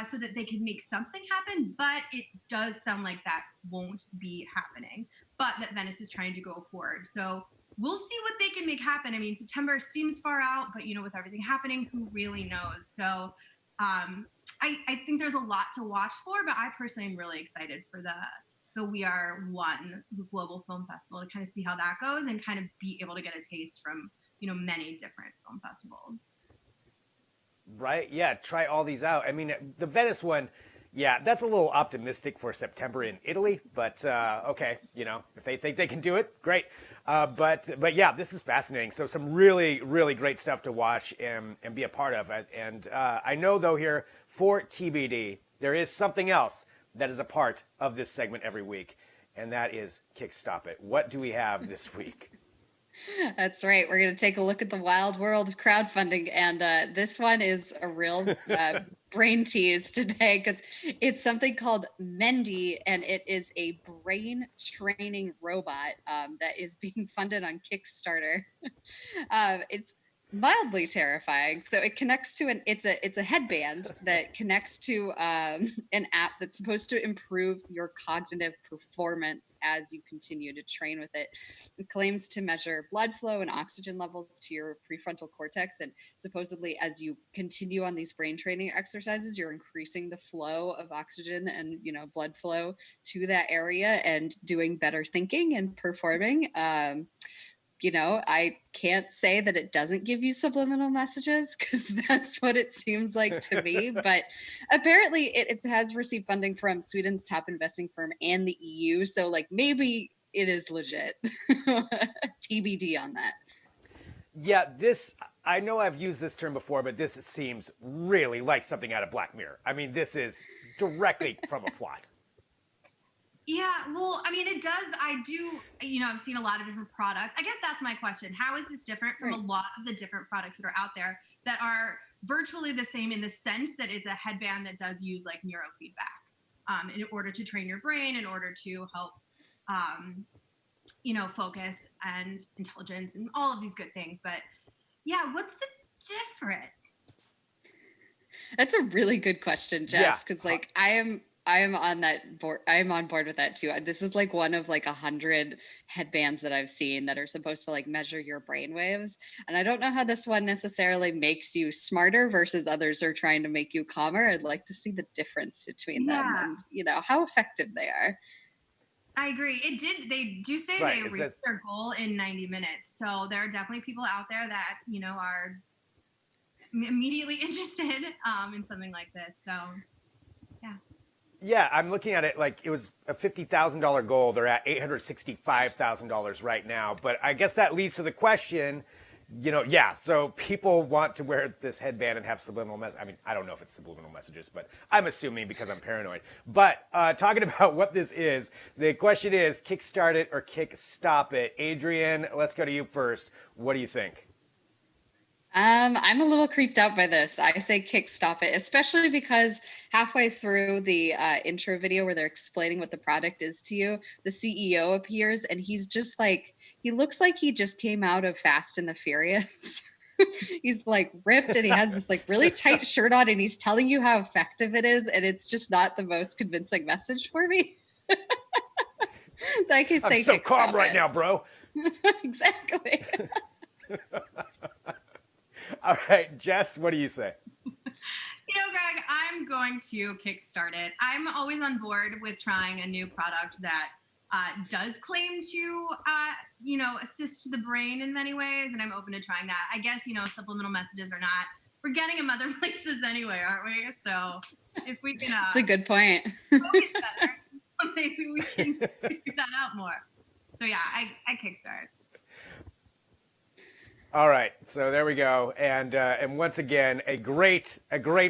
Speaker 7: so that they could make something happen, but it does sound like that won't be happening, but that Venice is trying to go forward. So we'll see what they can make happen. I mean, September seems far out, but with everything happening, who really knows? So I think there's a lot to watch for, but I personally am really excited for the We Are One Global Film Festival to kind of see how that goes and kind of be able to get a taste from, many different film festivals.
Speaker 1: Right. Yeah. Try all these out. I mean, the Venice one, yeah, that's a little optimistic for September in Italy, but okay, if they think they can do it, great. But yeah, this is fascinating. So some really, really great stuff to watch and be a part of. And I know, though, here for TBD, there is something else that is a part of this segment every week, and that is Kick Stop It. What do we have this week?
Speaker 8: That's right. We're going to take a look at the wild world of crowdfunding. And this one is a real brain tease today because it's something called Mendy, and it is a brain training robot that is being funded on Kickstarter. It's mildly terrifying. So it connects to it's a headband that connects to an app that's supposed to improve your cognitive performance as you continue to train with it. It claims to measure blood flow and oxygen levels to your prefrontal cortex, and supposedly as you continue on these brain training exercises, you're increasing the flow of oxygen and blood flow to that area and doing better thinking and performing. I can't say that it doesn't give you subliminal messages because that's what it seems like to me. But apparently it has received funding from Sweden's top investing firm and the EU. So maybe it is legit. TBD on that.
Speaker 1: Yeah, I know I've used this term before, but this seems really like something out of Black Mirror. I mean, this is directly from a plot.
Speaker 7: Yeah, well, I mean, it does. I do, I've seen a lot of different products. I guess that's my question. How is this different from a lot of the different products that are out there that are virtually the same in the sense that it's a headband that does use neurofeedback in order to train your brain, in order to help, focus and intelligence and all of these good things. But yeah, what's the difference?
Speaker 8: That's a really good question, Jess, because I am on that board. I am on board with that too. This is one of 100 headbands that I've seen that are supposed to measure your brain waves. And I don't know how this one necessarily makes you smarter versus others are trying to make you calmer. I'd like to see the difference between them and how effective they are.
Speaker 7: I agree. They do say they reached their goal in 90 minutes. So there are definitely people out there that, are immediately interested in something like this. So yeah.
Speaker 1: Yeah, I'm looking at it like it was a $50,000 goal. They're at $865,000 right now. But I guess that leads to the question, so people want to wear this headband and have subliminal messages. I mean, I don't know if it's subliminal messages, but I'm assuming because I'm paranoid. But talking about what this is, the question is kickstart it or kick stop it. Adrien, let's go to you first. What do you think?
Speaker 8: I'm a little creeped out by this. I say kick stop it, especially because halfway through the intro video where they're explaining what the product is to you, the CEO appears and he's just like, he looks like he just came out of Fast and the Furious. He's like ripped and he has this like really tight shirt on and he's telling you how effective it is. And it's just not the most convincing message for me. So I can say
Speaker 1: I'm so calm right now, bro.
Speaker 8: Exactly.
Speaker 1: All right, Jess, what do you say?
Speaker 7: Greg, I'm going to kickstart it. I'm always on board with trying a new product that does claim to, assist the brain in many ways, and I'm open to trying that. I guess, subliminal messages are not. We're getting them other places anyway, aren't we? So if we can...
Speaker 8: That's a good point.
Speaker 7: focus better, maybe we can figure that out more. So yeah, I kickstart.
Speaker 1: All right, so there we go, and once again, a great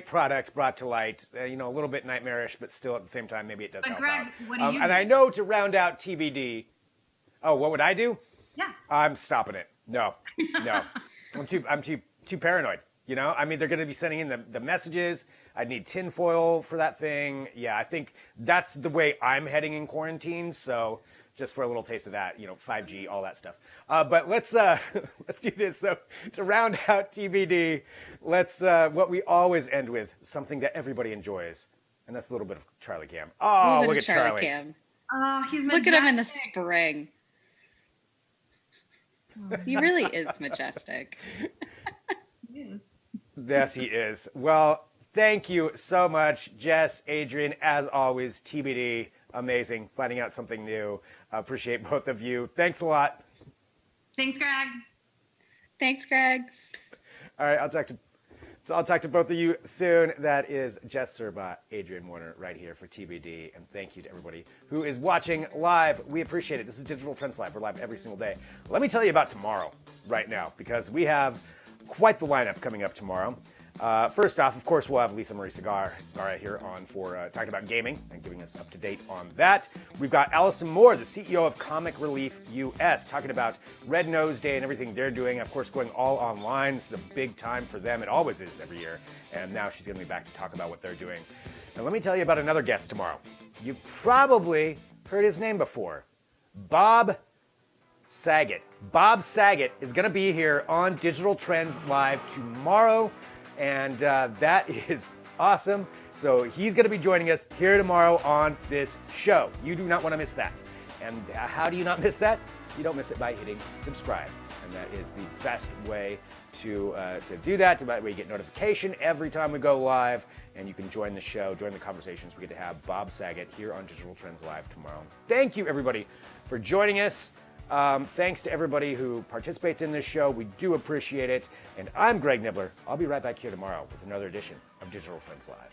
Speaker 1: product brought to light. A little bit nightmarish, but still at the same time, maybe it does help
Speaker 7: Greg,
Speaker 1: out.
Speaker 7: what do you
Speaker 1: and
Speaker 7: do?
Speaker 1: I know to round out TBD. Oh, what would I do?
Speaker 7: Yeah.
Speaker 1: I'm stopping it. No, I'm too paranoid. I mean, they're going to be sending in the messages. I need tinfoil for that thing. Yeah, I think that's the way I'm heading in quarantine. So. Just for a little taste of that, 5G, all that stuff. But let's do this. So to round out TBD, let's what we always end with, something that everybody enjoys, and that's a little bit of Charlie Cam. Oh, look at Charlie.
Speaker 8: Cam.
Speaker 7: Oh, he's
Speaker 8: majestic. Look at him in the spring. He really is majestic.
Speaker 1: Yes, he is. Well, thank you so much, Jess, Adrien. As always, TBD. Amazing. Finding out something new. Appreciate both of you. Thanks a lot.
Speaker 7: Thanks, Greg.
Speaker 8: Thanks, Greg.
Speaker 1: All right, I'll talk to both of you soon. That is Jess Surbaugh, Adrien Warner, right here for TBD. And thank you to everybody who is watching live. We appreciate it. This is Digital Trends Live. We're live every single day. Let me tell you about tomorrow right now, because we have quite the lineup coming up tomorrow. First off, of course, we'll have Lisa Marie Segarra here on for talking about gaming and giving us up to date on that. We've got Allison Moore, the CEO of Comic Relief US, talking about Red Nose Day and everything they're doing. Of course, going all online. This is a big time for them. It always is every year. And now she's going to be back to talk about what they're doing. And let me tell you about another guest tomorrow. You've probably heard his name before. Bob Saget. Bob Saget is going to be here on Digital Trends Live tomorrow. And that is awesome. So he's going to be joining us here tomorrow on this show. You do not want to miss that. And how do you not miss that? You don't miss it by hitting subscribe. And that is the best way to do that. That way you get notification every time we go live. And you can join the show, join the conversations. We get to have Bob Saget here on Digital Trends Live tomorrow. Thank you, everybody, for joining us. Thanks to everybody who participates in this show. We do appreciate it. And I'm Greg Nibbler. I'll be right back here tomorrow with another edition of Digital Trends Live.